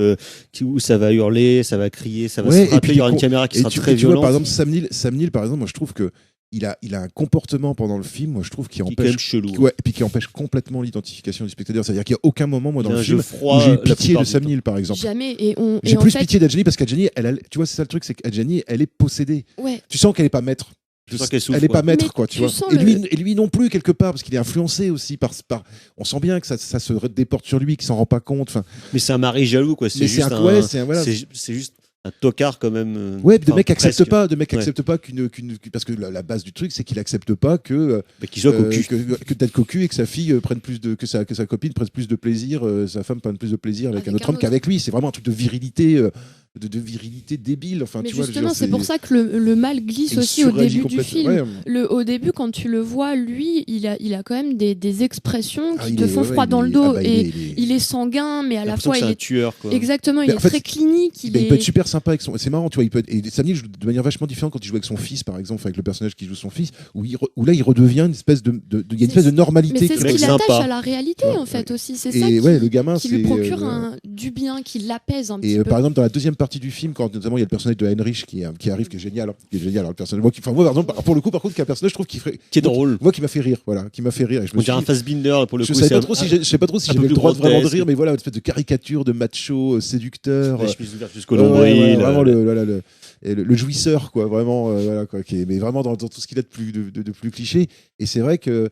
où ça va hurler, ça va crier, ça va Ouais, se frapper, et puis il y aura une caméra qui sera très tu vois, violente. par exemple, Sam Neill, par exemple, moi je trouve que il a un comportement pendant le film, moi je trouve qui qui est quand empêche même chelou. Ouais, et puis qui empêche complètement l'identification du spectateur. C'est-à-dire qu'il n'y a aucun moment, moi, dans Il y a le un film, jeu froid, où j'ai eu la pitié plupart de du Sam temps. Neill, par exemple. Jamais. J'ai en plus fait, pitié d'Adjani parce qu'Adjani, tu vois, c'est ça le truc, c'est qu'Adjani, elle est possédée. Ouais. Tu sens qu'elle n'est pas maître. Tu sens qu'elle souffre, Elle n'est pas ouais. maître, Mais quoi, tu tu vois. sens Et lui non plus, quelque part, parce qu'il est influencé aussi par. On sent bien que ça se déporte sur lui, qu'il s'en rend pas compte. Enfin, Mais c'est un mari jaloux, quoi. mais C'est juste un, ouais, c'est un- voilà. c'est juste un tocard quand même. Ouais, de Enfin, mec accepte presque. pas, de mec Ouais. accepte pas parce que la base du truc, c'est qu'il accepte pas que Mais qui soit cocu. que d'être cocu et que sa fille prenne plus de que sa copine prenne plus de plaisir, sa femme prenne plus de plaisir avec un Avec autre un homme qu'avec lui. C'est vraiment un truc de virilité, de virilité débile. Enfin, Mais tu vois, je veux justement, dire, c'est pour ça que le mal glisse il aussi au suragit début du complètement. film. Ouais. Au début, quand tu le vois, lui, il a quand même des expressions Ah, qui il te est- font ouais, froid il dans le est- dos, ah bah, et il est sanguin, mais à la L'impression fois que c'est il un est tueur, quoi. exactement, il Mais est en fait, très clinique. Il peut être super sympa avec son. C'est marrant, tu vois. Et Sam Neill joue de manière vachement différente quand il joue avec son fils, par exemple, avec le personnage qui joue son fils, où là il redevient une espèce il y a une espèce de normalité. Mais c'est ce mec qui sympa. l'attache à la réalité, Ouais, en fait, aussi. C'est Et ça ouais, le gamin, qui lui c'est, procure du bien, qui l'apaise un petit peu. par exemple, dans la deuxième partie du film, quand notamment il y a le personnage de Heinrich qui arrive, qui est génial, alors, le personnage, moi, par exemple, pour le coup, par contre, qui est un personnage, je trouve Qui est drôle. moi, qui m'a fait rire, voilà, qui m'a fait rire. Et je me On suis dirait un dit- Fassbinder, là, pour le je coup. savais c'est pas trop si je sais pas trop si un peu j'avais le plus droit vraiment de grotesque. rire, mais voilà, une espèce de caricature de macho séducteur. La chemise ouverte jusqu'au Ouais, nombril. ouais, vraiment le jouisseur, quoi, vraiment, voilà, quoi, mais vraiment dans tout ce qu'il a de plus cliché. Et c'est vrai que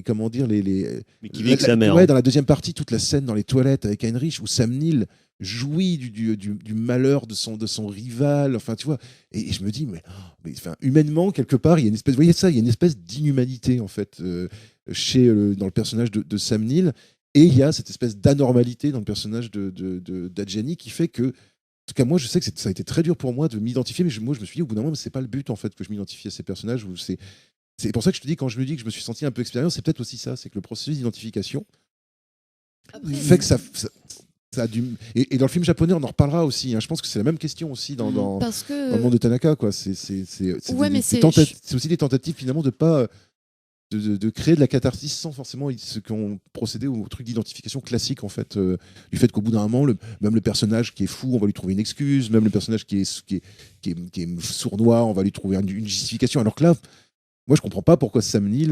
comment dire, Mais qui vit avec sa mère. Ouais, hein. dans la deuxième partie, toute la scène dans les toilettes avec Heinrich, où Sam Neill jouit du malheur de son rival. Enfin, tu vois. Et je me dis, mais enfin, humainement, quelque part, il y a une espèce, vous voyez ça, il y a une espèce d'inhumanité, en fait, dans le personnage de Sam Neill. Et il y a cette espèce d'anormalité dans le personnage d'Adjani qui fait que, en tout cas, moi, je sais que ça a été très dur pour moi de m'identifier, mais moi, je me suis dit, au bout d'un moment, c'est pas le but, en fait, que je m'identifie à ces personnages. C'est pour ça que je te dis, quand je me dis que je me suis senti un peu expérience, c'est peut-être aussi ça, c'est que le processus d'identification fait que ça a du... et dans le film japonais, on en reparlera aussi. Hein. Je pense que c'est la même question aussi dans le monde de Tanaka. Quoi. C'est aussi des tentatives, finalement, de créer de la catharsis sans forcément ceux qui ont procédé au truc d'identification classique, en fait, du fait qu'au bout d'un moment, même le personnage qui est fou, on va lui trouver une excuse, même le personnage qui est sournois, on va lui trouver une justification. Alors que là, moi, je comprends pas pourquoi Sam Neill,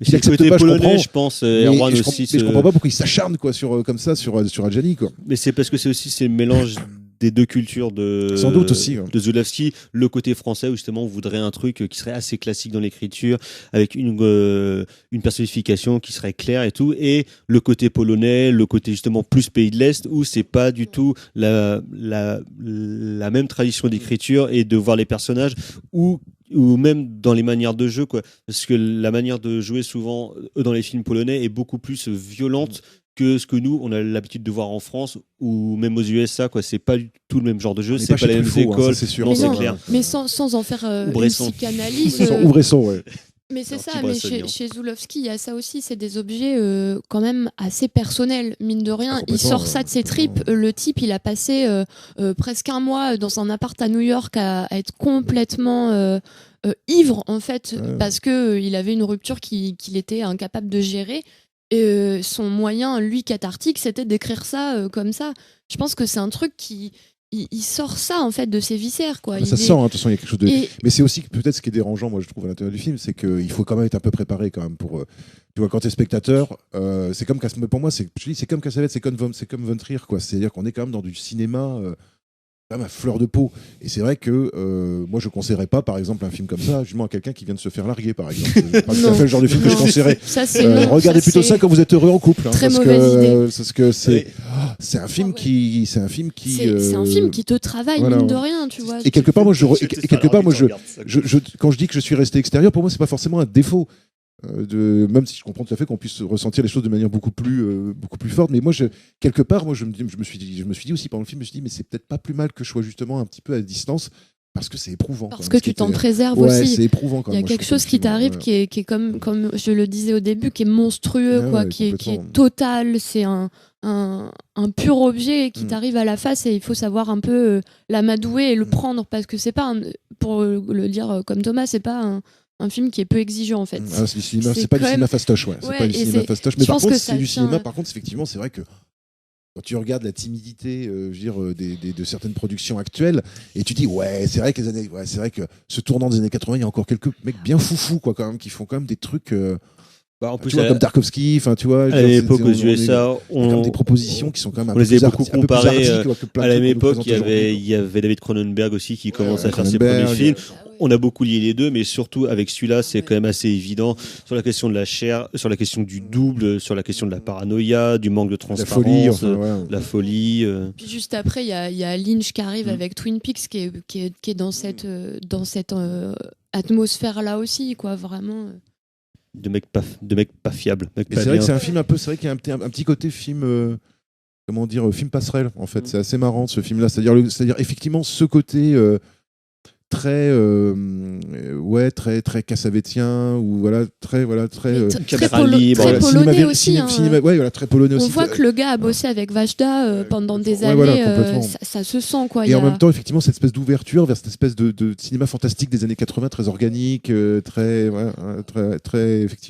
qui accepte pas, polonais, je pense, Erwan aussi. Mais je comprends pas pourquoi il s'acharne quoi, sur Adjani. Quoi. Mais c'est parce que c'est le mélange des deux cultures sans doute aussi, de Zulawski, le côté français où justement on voudrait un truc qui serait assez classique dans l'écriture avec une personnification qui serait claire et tout, et le côté polonais, le côté justement plus pays de l'Est où c'est pas du tout la même tradition d'écriture et de voir les personnages ou même dans les manières de jeu, quoi. Parce que la manière de jouer souvent dans les films polonais est beaucoup plus violente que ce que nous on a l'habitude de voir en France ou même aux USA, quoi. C'est pas du tout le même genre de jeu, c'est pas les mêmes écoles, c'est sûr. Non, c'est clair. Mais sans en faire une psychanalyse. Ou Bresson, ouais. Mais c'est ça, mais chez Zulawski, il y a ça aussi, c'est des objets quand même assez personnels, mine de rien. Il sort ça de ses tripes. Le type, il a passé presque un mois dans un appart à New York à être complètement ivre, en fait, parce qu'il avait une rupture qu'il était incapable de gérer. Et son moyen, lui, cathartique, c'était d'écrire ça comme ça. Je pense que c'est un truc qui... Il sort ça en fait de ses viscères, quoi. Ça sent, de toute façon, il y a quelque chose de. Mais c'est aussi peut-être ce qui est dérangeant, moi je trouve à l'intérieur du film, c'est qu'il faut quand même être un peu préparé quand même pour. Tu vois, quand t'es spectateur, c'est comme pour moi, c'est comme Cassavetes, c'est comme Von Trier, quoi. C'est-à-dire qu'on est quand même dans du cinéma. Quand même à fleur de peau. Et c'est vrai que moi, je ne conseillerais pas, par exemple, un film comme ça, justement, à quelqu'un qui vient de se faire larguer, par exemple. C'est pas tout à fait le genre de film que je conseillerais. Regardez plutôt ça quand vous êtes heureux en couple. Hein, très mauvaise idée. Parce que c'est un film qui... C'est un film qui te travaille, voilà, mine de rien, tu vois. Et quelque part, quand je dis que je suis resté extérieur, pour moi, c'est pas forcément un défaut. Même si je comprends tout à fait qu'on puisse ressentir les choses de manière beaucoup plus forte, mais moi quelque part je me suis dit aussi pendant le film, je me suis dit mais c'est peut-être pas plus mal que je sois justement un petit peu à distance parce que c'est éprouvant. Parce que tu t'en préserves aussi. C'est éprouvant quand même. Il y a quelque chose qui t'arrive qui est comme je le disais au début, qui est monstrueux, qui est total. C'est un pur objet qui t'arrive à la face et il faut savoir un peu l'amadouer et le prendre parce que c'est pas pour le dire comme Thomas, c'est pas un film qui est peu exigeant en fait. C'est pas du cinéma fastoche, ouais. C'est pas du cinéma fastoche, mais par contre c'est du cinéma. Par contre, effectivement, c'est vrai que quand tu regardes la timidité, de certaines productions actuelles, et tu dis c'est vrai que ce tournant des années 80, il y a encore quelques mecs bien foufous quoi, quand même, qui font quand même des trucs. En plus, tu vois, comme Tarkovsky, tu vois. À l'époque aux USA, on a des propositions qui sont quand même on les a beaucoup comparées. À la même époque, il y avait David Cronenberg aussi qui commence à faire ses premiers films. On a beaucoup lié les deux, mais surtout avec celui-là, c'est quand même assez évident sur la question de la chair, sur la question du double, sur la question de la paranoïa, du manque de transparence, la folie. Puis juste après, il y a Lynch qui arrive avec Twin Peaks, qui est dans cette atmosphère-là aussi, quoi, vraiment. De mecs pas fiables. C'est vrai que c'est un film un peu, c'est vrai qu'il y a un petit côté film, film passerelle en fait. C'est assez marrant ce film-là. C'est-à-dire effectivement ce côté très cassavétien ou très caméra libre, très polonais aussi. Très polonais aussi. On voit que le gars a bossé avec Vajda pendant des années. Ça se sent quoi. Et en même temps, effectivement, cette espèce d'ouverture vers cette espèce de cinéma fantastique des années 80, très organique, très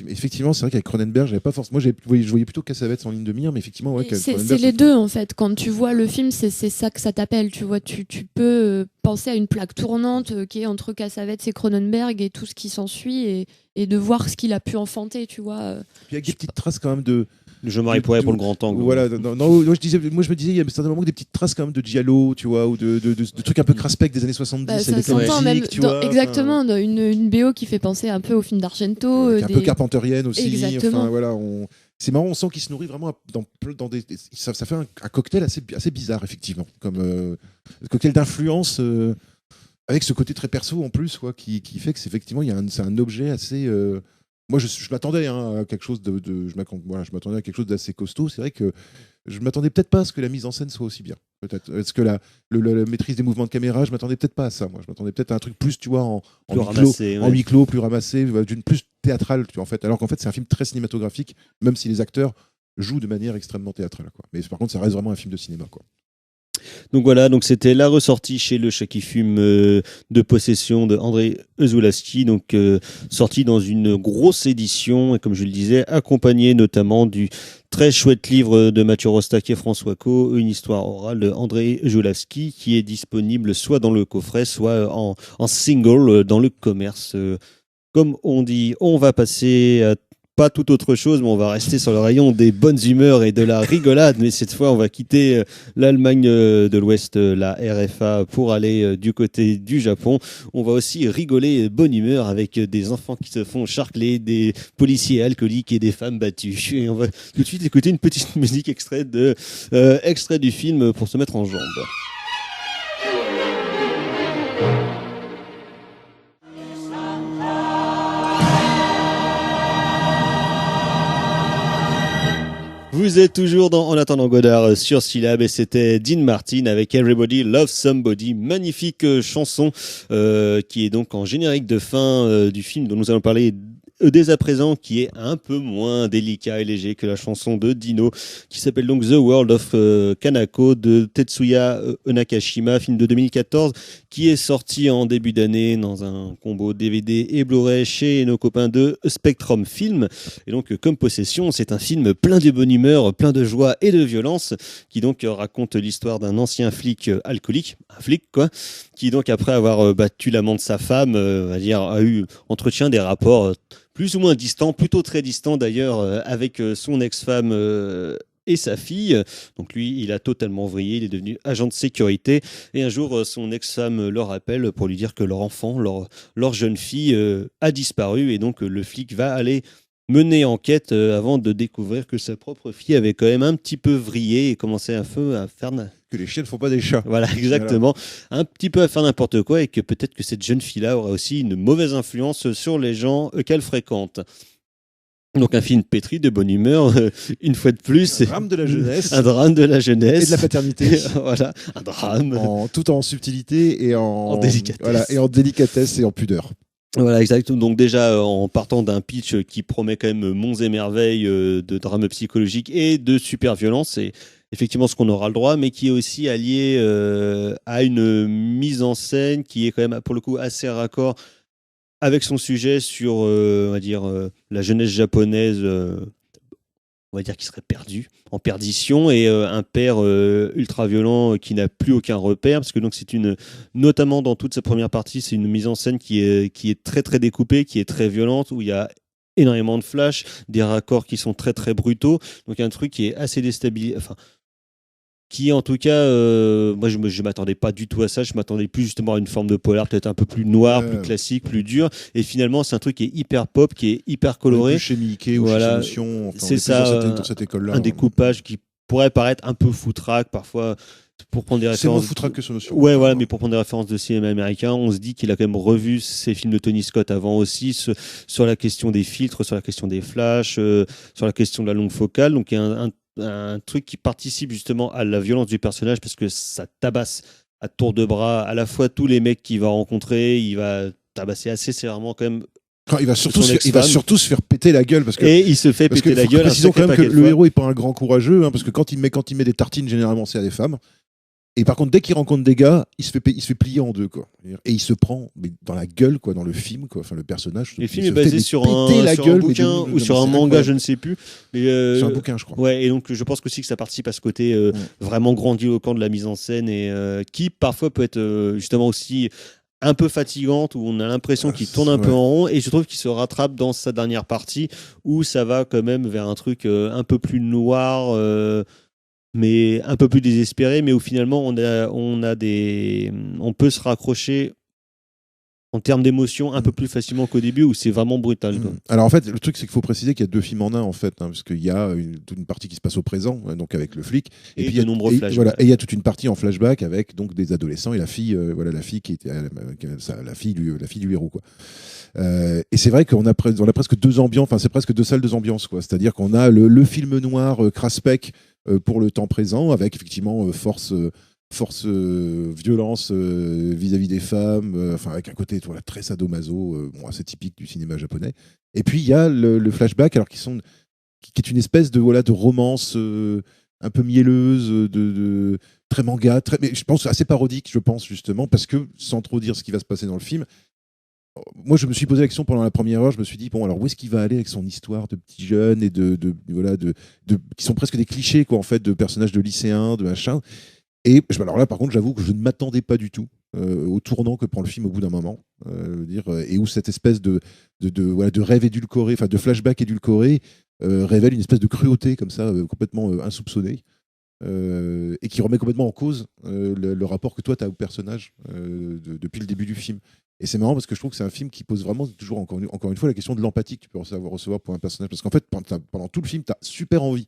effectivement, c'est vrai qu'avec Cronenberg, j'avais pas forcément. Moi, je voyais plutôt Cassavetes en ligne de mire, mais effectivement, c'est les deux en fait. Quand tu vois le film, c'est ça que ça t'appelle. Tu vois, tu peux penser à une plaque tournante qui est entre Cassavetes et Cronenberg et tout ce qui s'ensuit et de voir ce qu'il a pu enfanter, tu vois. Puis avec des petites traces quand même de... Le Jean-Marie Poiret pour le grand angle. Voilà, moi je me disais, il y a certainement des petites traces quand même de giallo, tu vois, ou de trucs un peu craspec des années 70. Ça s'entend même, exactement, une BO qui fait penser un peu au film d'Argento. Un peu carpenterienne aussi. Exactement. c'est marrant, on sent qu'il se nourrit vraiment dans des. Ça fait un cocktail assez bizarre, effectivement. Comme cocktail d'influence, avec ce côté très perso en plus, quoi, qui fait que c'est effectivement, c'est un objet assez. Moi, je m'attendais à quelque chose je m'attendais à quelque chose d'assez costaud. C'est vrai que je m'attendais peut-être pas à ce que la mise en scène soit aussi bien. Peut-être. Est-ce que la maîtrise des mouvements de caméra, je m'attendais peut-être pas à ça. Moi, je m'attendais peut-être à un truc plus, tu vois, en huis clos, plus ramassé, d'une plus théâtrale, tu vois, en fait. Alors qu'en fait, c'est un film très cinématographique, même si les acteurs jouent de manière extrêmement théâtrale, quoi. Mais par contre, ça reste vraiment un film de cinéma, quoi. Donc voilà, donc c'était la ressortie chez Le Chat qui fume de Possession de André Zulawski, donc sorti dans une grosse édition et comme je le disais, accompagné notamment du très chouette livre de Mathieu Rostac et François Co, une histoire orale de André Zulawski, qui est disponible soit dans le coffret, soit en single dans le commerce. Comme on dit, on va passer à pas toute autre chose, mais on va rester sur le rayon des bonnes humeurs et de la rigolade. Mais cette fois, on va quitter l'Allemagne de l'Ouest, la RFA, pour aller du côté du Japon. On va aussi rigoler bonne humeur avec des enfants qui se font charcler, des policiers alcooliques et des femmes battues. Et on va tout de suite écouter une petite musique extrait du film pour se mettre en jambes. Vous êtes toujours dans En attendant Godard sur Syllab et c'était Dean Martin avec Everybody Loves Somebody, magnifique chanson qui est donc en générique de fin du film dont nous allons parler dès à présent, qui est un peu moins délicat et léger que la chanson de Dino, qui s'appelle donc The World of Kanako de Tetsuya Nakashima, film de 2014, qui est sorti en début d'année dans un combo DVD et Blu-ray chez nos copains de Spectrum Film. Et donc, comme Possession, c'est un film plein de bonne humeur, plein de joie et de violence, qui donc raconte l'histoire d'un ancien flic alcoolique, un flic quoi, qui donc après avoir battu l'amant de sa femme, a eu entretien des rapports plus ou moins distants, plutôt très distants d'ailleurs, avec son ex-femme et sa fille. Donc lui, il a totalement vrillé, il est devenu agent de sécurité. Et un jour, son ex-femme le rappelle pour lui dire que leur enfant, leur jeune fille, a disparu. Et donc le flic va aller mener enquête avant de découvrir que sa propre fille avait quand même un petit peu vrillé et commençait un peu à faire... Que les chiens ne font pas des chats. Voilà, exactement. Voilà. Un petit peu à faire n'importe quoi et que peut-être que cette jeune fille-là aura aussi une mauvaise influence sur les gens qu'elle fréquente. Donc un film pétri de bonne humeur, une fois de plus. Un drame de la jeunesse. Un drame de la jeunesse. Et de la paternité. Voilà, un drame. Tout en subtilité et en délicatesse. Voilà, et en délicatesse et en pudeur. Voilà, exactement. Donc déjà, en partant d'un pitch qui promet quand même monts et merveilles de drame psychologique et de super violence, c'est effectivement ce qu'on aura le droit, mais qui est aussi allié à une mise en scène qui est quand même, pour le coup, assez raccord avec son sujet sur, on va dire, la jeunesse japonaise, on va dire, qui serait perdue, en perdition, et un père ultra violent qui n'a plus aucun repère, parce que donc notamment dans toute sa première partie, c'est une mise en scène qui est très très découpée, qui est très violente, où il y a énormément de flash, des raccords qui sont très très brutaux, donc un truc qui est assez déstabilisant, enfin, qui en tout cas, moi je m'attendais pas du tout à ça, je m'attendais plus justement à une forme de polar peut-être un peu plus noir, plus classique, plus dur, et finalement c'est un truc qui est hyper pop, qui est hyper coloré. Plus chez Mickey ou chez Notion, enfin, c'est ça, dans cette école-là. Un découpage qui pourrait paraître un peu foutraque parfois, pour prendre des références. C'est moins foutraque que sur Notion. Ouais, voilà, mais pour prendre des références de cinéma américain, on se dit qu'il a quand même revu ses films de Tony Scott avant aussi, sur la question des filtres, sur la question des flashs, sur la question de la longue focale, donc il y a un truc qui participe justement à la violence du personnage parce que ça tabasse à tour de bras à la fois tous les mecs qu'il va rencontrer, il va tabasser assez sévèrement quand même. Il va surtout se faire péter la gueule et il se fait péter la gueule. Précisons quand même que le héros est pas un grand courageux, parce que quand il met des tartines, généralement c'est à des femmes. Et par contre, dès qu'il rencontre des gars, il se fait plier en deux, quoi. Et il se prend dans la gueule, quoi, dans le film, quoi. Enfin, le personnage. Et le film est basé sur un bouquin ou sur un manga, je ne sais plus. C'est un bouquin, je crois. Ouais, et donc je pense aussi que ça participe à ce côté vraiment grandiloquent de la mise en scène et qui parfois peut être justement aussi un peu fatigante, où on a l'impression qu'il tourne un peu en rond, et je trouve qu'il se rattrape dans sa dernière partie où ça va quand même vers un truc un peu plus noir. Mais un peu plus désespéré, mais où finalement on peut se raccrocher en termes d'émotion un peu plus facilement qu'au début où c'est vraiment brutal. Quoi. Alors en fait, le truc c'est qu'il faut préciser qu'il y a 2 films en un en fait, parce qu'il y a toute une partie qui se passe au présent, donc avec le flic, Et puis de nombreux flashbacks. Voilà, et il y a toute une partie en flashback avec donc des adolescents et la fille, la fille qui était la fille du héros quoi. Et c'est vrai qu'on a, on a presque 2 ambiances, enfin c'est presque 2 salles, 2 ambiances quoi. C'est-à-dire qu'on a le film noir craspec pour le temps présent avec effectivement force violence vis-à-vis des femmes, enfin avec un côté voilà, très sadomaso, assez typique du cinéma japonais. Et puis il y a le flashback, alors qui est une espèce de voilà de romance un peu mielleuse, de très manga, mais je pense assez parodique, je pense justement parce que sans trop dire ce qui va se passer dans le film. Moi, je me suis posé la question pendant la première heure. Je me suis dit bon, alors où est-ce qu'il va aller avec son histoire de petit jeune et qui sont presque des clichés quoi en fait de personnages de lycéens, de machin. Et alors là, par contre, j'avoue que je ne m'attendais pas du tout au tournant que prend le film au bout d'un moment, et où cette espèce de rêve édulcoré, enfin de flashback édulcoré, révèle une espèce de cruauté comme ça, complètement insoupçonnée, et qui remet complètement en cause le rapport que toi tu as au personnage depuis le début du film. Et c'est marrant parce que je trouve que c'est un film qui pose vraiment toujours encore une fois la question de l'empathie que tu peux recevoir pour un personnage, parce qu'en fait pendant tout le film tu as super envie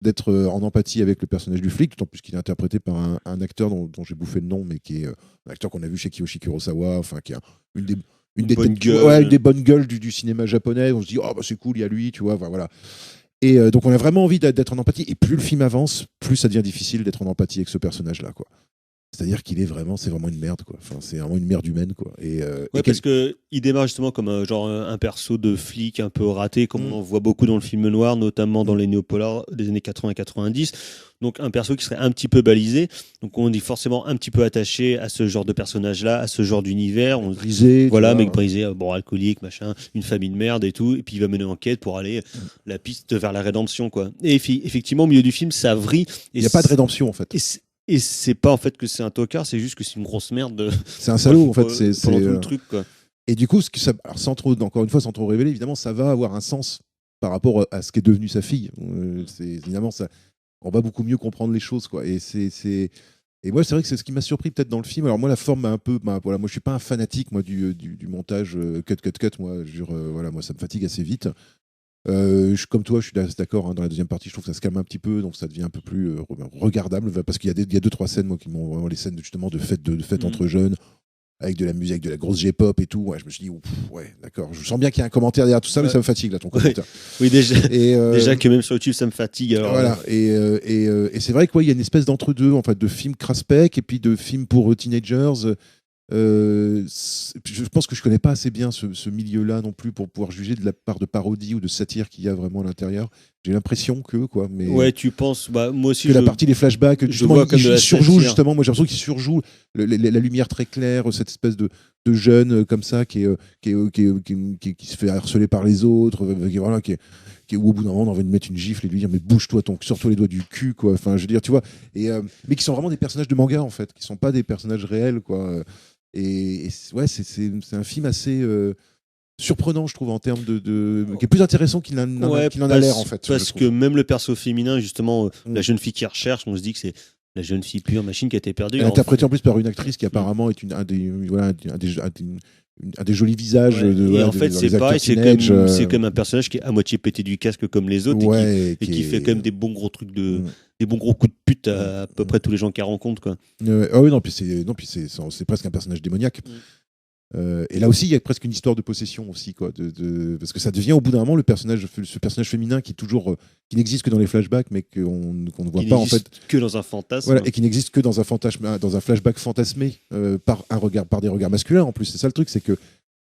d'être en empathie avec le personnage du flic, d'autant plus qu'il est interprété par un acteur dont j'ai bouffé le nom, mais qui est un acteur qu'on a vu chez Kiyoshi Kurosawa, enfin qui est une des bonnes gueules du cinéma japonais. On se dit oh bah c'est cool, il y a lui, tu vois, voilà. Et donc on a vraiment envie d'être en empathie. Et plus le film avance, plus ça devient difficile d'être en empathie avec ce personnage-là, quoi. C'est-à-dire qu'il c'est vraiment une merde, quoi. Enfin, c'est vraiment une merde humaine, quoi. Parce que il démarre justement comme un perso de flic un peu raté, comme on en voit beaucoup dans le film noir, notamment dans les néopolars des années 80-90. Donc un perso qui serait un petit peu balisé. Donc on est forcément un petit peu attaché à ce genre de personnage-là, à ce genre d'univers. On brisé, voilà, mec brisé, alcoolique, machin, une famille de merde et tout. Et puis il va mener enquête pour aller la piste vers la rédemption, quoi. Et effectivement, au milieu du film, ça vrille. Il n'y a pas de rédemption, en fait. Et c'est pas en fait que c'est un tocard, c'est juste que c'est une grosse merde. C'est un salaud en fait. C'est tout le truc quoi. Et du coup, alors encore une fois, sans trop révéler, évidemment, ça va avoir un sens par rapport à ce qu'est devenu sa fille. Évidemment, on va beaucoup mieux comprendre les choses quoi. Et moi, c'est vrai que c'est ce qui m'a surpris peut-être dans le film. Alors moi, la forme m'a un peu, voilà, moi je suis pas un fanatique moi du montage cut. Moi, voilà, moi ça me fatigue assez vite. Comme toi, je suis d'accord. Dans la deuxième partie, je trouve que ça se calme un petit peu, donc ça devient un peu plus regardable. Parce qu'il y a 2-3 scènes, moi, qui m'ont vraiment les scènes justement de fête entre jeunes, avec de la musique, avec de la grosse J-pop et tout. Ouais, je me suis dit, ouais, d'accord. Je sens bien qu'il y a un commentaire derrière tout ça, mais ça me fatigue là, ton commentaire. Oui, déjà. Déjà que même sur YouTube, ça me fatigue. Alors, voilà. Et c'est vrai qu'il y a une espèce d'entre-deux, en fait, de films craspec et puis de films pour teenagers. Je pense que je connais pas assez bien ce milieu-là non plus pour pouvoir juger de la part de parodie ou de satire qu'il y a vraiment à l'intérieur. J'ai l'impression que quoi, mais ouais, tu penses, moi aussi. Que la partie des flashbacks, justement, il surjoue justement. Moi, j'ai l'impression qu'il surjoue la lumière très claire, cette espèce de jeune comme ça qui se fait harceler par les autres, voilà, qui au bout d'un moment on a envie de mettre une gifle et de lui dire mais bouge-toi, sors-toi les doigts du cul quoi. Enfin, je veux dire, tu vois, mais qui sont vraiment des personnages de manga en fait, qui sont pas des personnages réels quoi. Et ouais, c'est un film assez surprenant, je trouve, en termes qui est plus intéressant qu'il n'en a l'air, en fait. Parce que même le perso féminin, justement, la jeune fille qui recherche, on se dit que c'est la jeune fille pure machine qui a été perdue. Elle est interprétée en plus par une actrice qui apparemment est un des jolis visages. Et en fait, c'est pareil, c'est comme un personnage qui est à moitié pété du casque comme les autres, et qui fait quand même des bons gros trucs des bons gros coups de pute à peu près tous les gens qu'elle rencontre quoi. Ah oui, non, puis c'est presque un personnage démoniaque. Et là aussi, il y a presque une histoire de possession aussi quoi, parce que ça devient au bout d'un moment ce personnage féminin qui est toujours qui n'existe que dans les flashbacks, mais qu'on ne voit pas en fait que dans un fantasme. Voilà, et qui n'existe que dans un flashback fantasmé par des regards masculins. En plus, c'est ça le truc, c'est que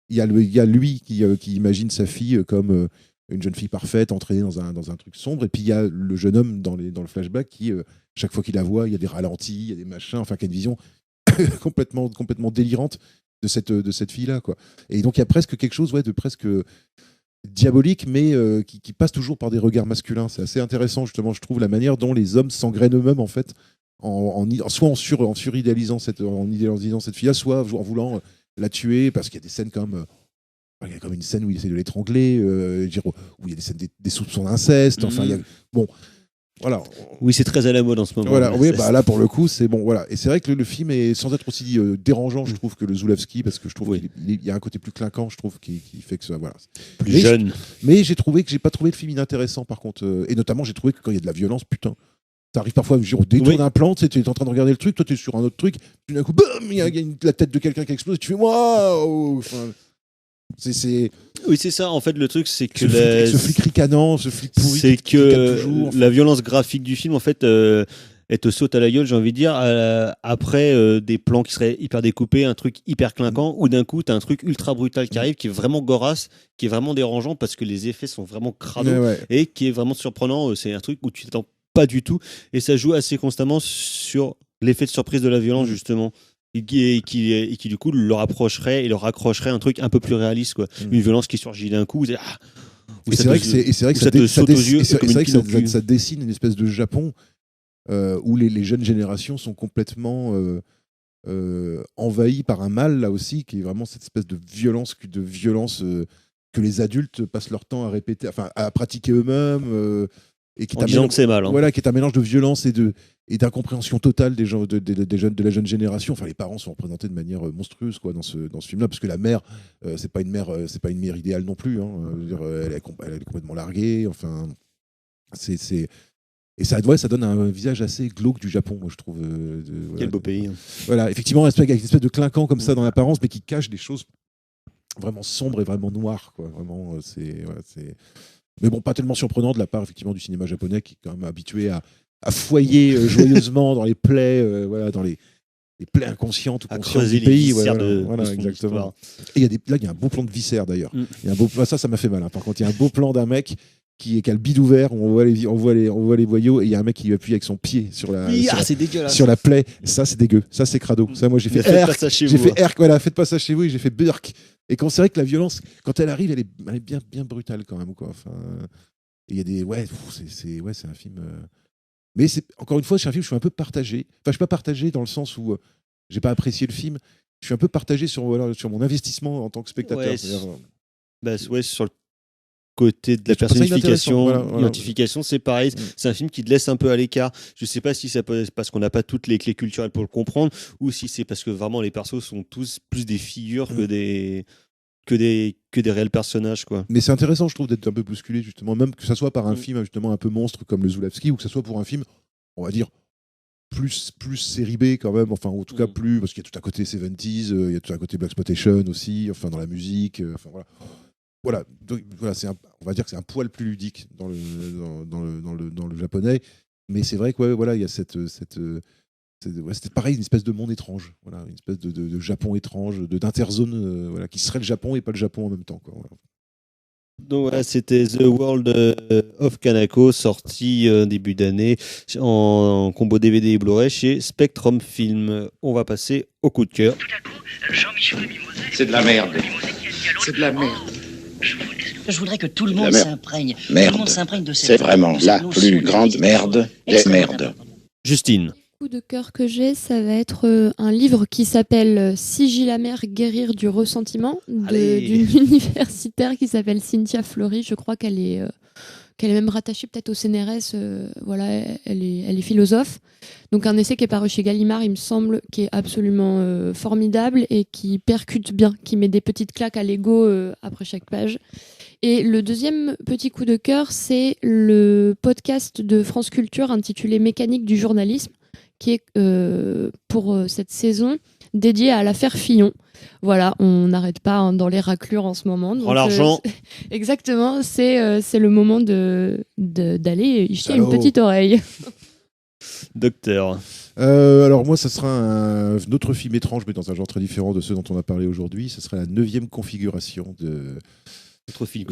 il y a lui qui imagine sa fille comme une jeune fille parfaite entraînée dans un truc sombre, et puis il y a le jeune homme dans le flashback qui chaque fois qu'il la voit, il y a des ralentis, il y a des machins, enfin qui a une vision complètement délirante de cette fille là quoi. Et donc il y a presque quelque chose de presque diabolique, mais qui passe toujours par des regards masculins. C'est assez intéressant justement, je trouve, la manière dont les hommes s'engrainent eux-mêmes en fait, soit en suridéalisant cette fille là, soit en voulant la tuer, parce qu'il y a des scènes comme il y a comme une scène où il essaie de l'étrangler, où il y a des scènes des soupçons d'inceste, enfin il y a, bon, Voilà. Oui, c'est très à la mode en ce moment. Voilà, Là, oui, ça, bah là pour le coup, c'est bon, voilà. Et c'est vrai que le film est sans être aussi dérangeant, je trouve, que le Zulawski, parce que je trouve qu'il y a un côté plus clinquant, je trouve, qui fait que ça, voilà. plus Mais jeune. Mais j'ai trouvé que j'ai pas trouvé le film inintéressant, par contre, et notamment j'ai trouvé que quand il y a de la violence, putain. T'arrives parfois au détour d'un plan, tu es en train de regarder le truc, toi tu es sur un autre truc, puis d'un coup, bam, il y a la tête de quelqu'un qui explose, et tu fais waouh. Enfin, c'est Oui, c'est ça. En fait, le truc, c'est que ce flic ricanant, ce flic pourri, c'est qui ricane que toujours, enfin. la violence graphique du film, en fait, elle te saute à la gueule, j'ai envie de dire, après des plans qui seraient hyper découpés, un truc hyper clinquant, ou d'un coup, t'as un truc ultra brutal qui arrive, qui est vraiment gorasse, qui est vraiment dérangeant parce que les effets sont vraiment crado Ouais. et qui est vraiment surprenant. C'est un truc où tu t'attends pas du tout et ça joue assez constamment sur l'effet de surprise de la violence, justement. Et qui du coup le rapprocherait et le raccrocherait un truc un peu plus réaliste, quoi. Une violence qui surgit d'un coup, Et c'est vrai que ça te saute aux yeux comme une pile au cul. ça dessine une espèce de Japon où les jeunes générations sont complètement envahies par un mal, là aussi, qui est vraiment cette espèce de violence que les adultes passent leur temps à répéter, enfin à pratiquer eux-mêmes, et qui est En disant que c'est mal. Hein. Voilà, qui est un mélange de violence et d'incompréhension totale des gens, de la jeune génération. Enfin, les parents sont représentés de manière monstrueuse, quoi, dans ce film-là, parce que la mère, c'est pas une mère idéale non plus. Hein. Je veux dire, elle est complètement larguée. Enfin, et ça donne un visage assez glauque du Japon, moi je trouve. Quel beau pays. Hein. Voilà, effectivement, avec une espèce de clinquant comme ça dans l'apparence, mais qui cache des choses vraiment sombres et vraiment noires, quoi. Vraiment, c'est. Mais bon, pas tellement surprenant de la part effectivement du cinéma japonais, qui est quand même habitué à foyer joyeusement dans les plaies, voilà, dans les plaies inconscientes ou conscientes du pays. Voilà, exactement. Et il y a un beau plan de viscère d'ailleurs. Il y a un beau plan, ça m'a fait mal. Hein. Par contre, il y a un beau plan d'un mec qui a le bide ouvert, où on voit les voyous, et il y a un mec qui appuie avec son pied sur la plaie. Ça, c'est dégueu. Ça, c'est crado. Ça, moi, j'ai fait Erk. Voilà, faites pas ça chez vous. Et j'ai fait Burk. Et quand c'est vrai que la violence, quand elle arrive, elle est bien, bien brutale quand même, quoi. Enfin, il y a des, c'est un film. Mais encore une fois, c'est un film, je suis un peu partagé. Enfin, je suis pas partagé dans le sens où j'ai pas apprécié le film. Je suis un peu partagé sur mon investissement en tant que spectateur. Sur le côté de la personnification, l'identification, c'est pareil. C'est un film qui te laisse un peu à l'écart. Je sais pas si c'est parce qu'on n'a pas toutes les clés culturelles pour le comprendre, ou si c'est parce que vraiment les persos sont tous plus des figures que des réels personnages, quoi. Mais c'est intéressant, je trouve, d'être un peu bousculé, justement, même que ça soit par un film justement un peu monstre comme le Zulawski, ou que ça soit pour un film, on va dire, plus série B quand même, enfin, en tout cas plus, parce qu'il y a tout un côté 70s, il y a tout un côté Blaxploitation aussi, enfin, dans la musique, enfin voilà. Donc, voilà, on va dire que c'est un poil plus ludique dans le japonais, mais c'est vrai que il y a c'était pareil, une espèce de monde étrange, voilà, une espèce de Japon étrange, d'interzone, qui serait le Japon et pas le Japon en même temps, quoi, voilà. Donc voilà, c'était The World of Kanako, sorti début d'année en combo DVD et Blu-ray chez Spectrum Film. On va passer au coup de cœur. C'est de la merde. C'est de la merde. Je voudrais que tout le monde s'imprègne. Merde. Tout le monde s'imprègne de cette C'est vraiment la plus grande merde des merdes. Justine. Le coup de cœur que j'ai, ça va être un livre qui s'appelle Sigil amer, guérir du ressentiment, d'une universitaire qui s'appelle Cynthia Fleury. Je crois qu'elle est même rattachée peut-être au CNRS. Elle est philosophe. Donc un essai qui est paru chez Gallimard, il me semble, qui est absolument formidable et qui percute bien, qui met des petites claques à l'ego après chaque page. Et le deuxième petit coup de cœur, c'est le podcast de France Culture intitulé Mécanique du journalisme, qui est pour cette saison dédié à l'affaire Fillon. Voilà, on n'arrête pas dans les raclures en ce moment. Prends l'argent. Exactement, c'est le moment d'aller y jeter une petite oreille. Docteur. Alors moi, ça sera un autre film étrange, mais dans un genre très différent de ceux dont on a parlé aujourd'hui. Ce sera la 9e configuration de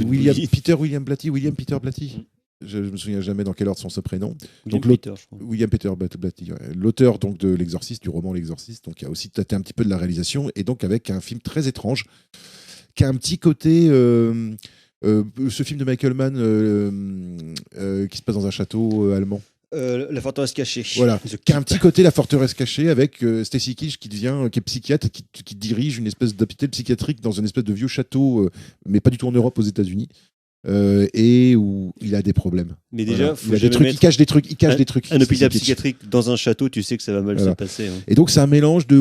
William Peter Blatty. Je me souviens jamais dans quel ordre sont ses prénoms. William Peter Blatty, l'auteur donc de l'Exorciste, du roman L'Exorciste, donc qui a aussi tâté un petit peu de la réalisation, et donc avec un film très étrange, qui a un petit côté, ce film de Michael Mann qui se passe dans un château allemand. La forteresse cachée. Voilà, qui a un petit côté La forteresse cachée, avec Stacy Keach qui est psychiatre, qui dirige une espèce d'hôpital psychiatrique dans une espèce de vieux château, mais pas du tout en Europe, aux États-Unis. et où il a des problèmes. Mais déjà, Voilà. faut il a des jamais trucs, mettre il cache des trucs, il cache des trucs. un hôpital C'est kitsch. psychiatrique dans un château, tu sais que ça va mal Voilà. se passer. Hein. Et donc c'est un mélange de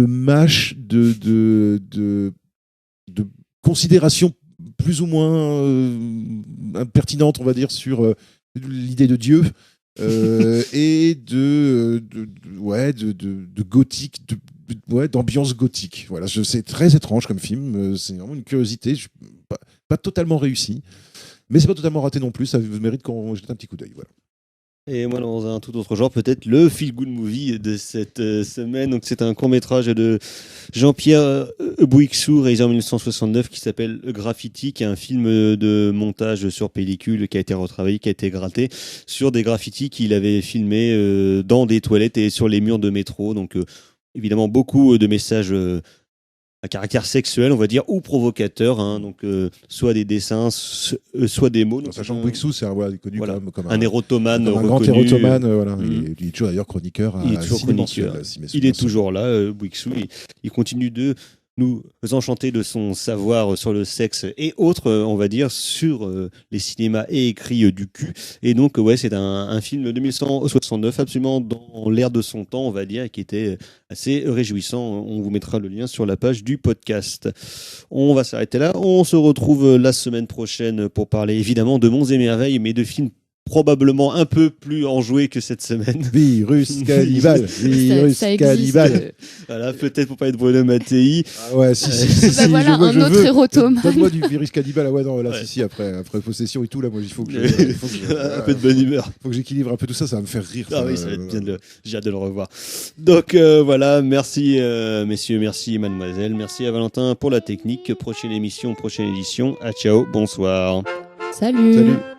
mâche, de considérations plus ou moins impertinentes, on va dire, sur l'idée de Dieu. Et de gothique, d'ambiance gothique. Voilà, c'est très étrange comme film. C'est vraiment une curiosité. Pas totalement réussi, mais c'est pas totalement raté non plus. Ça mérite qu'on jette un petit coup d'œil. Voilà. Et moi, dans un tout autre genre, peut-être le feel-good movie de cette semaine. Donc, c'est un court-métrage de Jean-Pierre Bouixou, réalisé en 1969, qui s'appelle Graffiti, qui est un film de montage sur pellicule qui a été retravaillé, qui a été gratté sur des graffitis qu'il avait filmés dans des toilettes et sur les murs de métro. Donc, évidemment, beaucoup de messages à caractère sexuel, on va dire, ou provocateur, hein, donc soit des dessins, soit des mots. Donc, sachant que Bouixou, c'est connu voilà, comme un érotomane, comme un grand reconnu. érotomane. Voilà. Il est toujours d'ailleurs chroniqueur. Il est toujours chroniqueur. Il est toujours là, Bouixou. Il continue de nous enchanter de son savoir sur le sexe et autres, on va dire, sur les cinémas et écrits du cul. Et donc, ouais, c'est un film de 1969, absolument dans l'air de son temps, on va dire, et qui était assez réjouissant. On vous mettra le lien sur la page du podcast. On va s'arrêter là. On se retrouve la semaine prochaine pour parler évidemment de Monts et Merveilles, mais de films probablement un peu plus enjoué que cette semaine. Virus cannibale, virus ça cannibale. Voilà, peut-être pour pas être Bruno Mattei. Ah ouais, si. Bah voilà, un autre érotomane. Donne-moi du virus cannibale. Ah ouais, non, là, Ouais. si, après possession et tout, là, moi, il faut que un peu de bonne humeur. faut que j'équilibre un peu tout ça, ça va me faire rire. Ah oui, ça va être bien j'ai hâte de le revoir. Donc voilà, merci messieurs, merci mademoiselle, merci à Valentin pour la technique. Prochaine émission, prochaine édition. Ah ciao, bonsoir. Salut. Salut.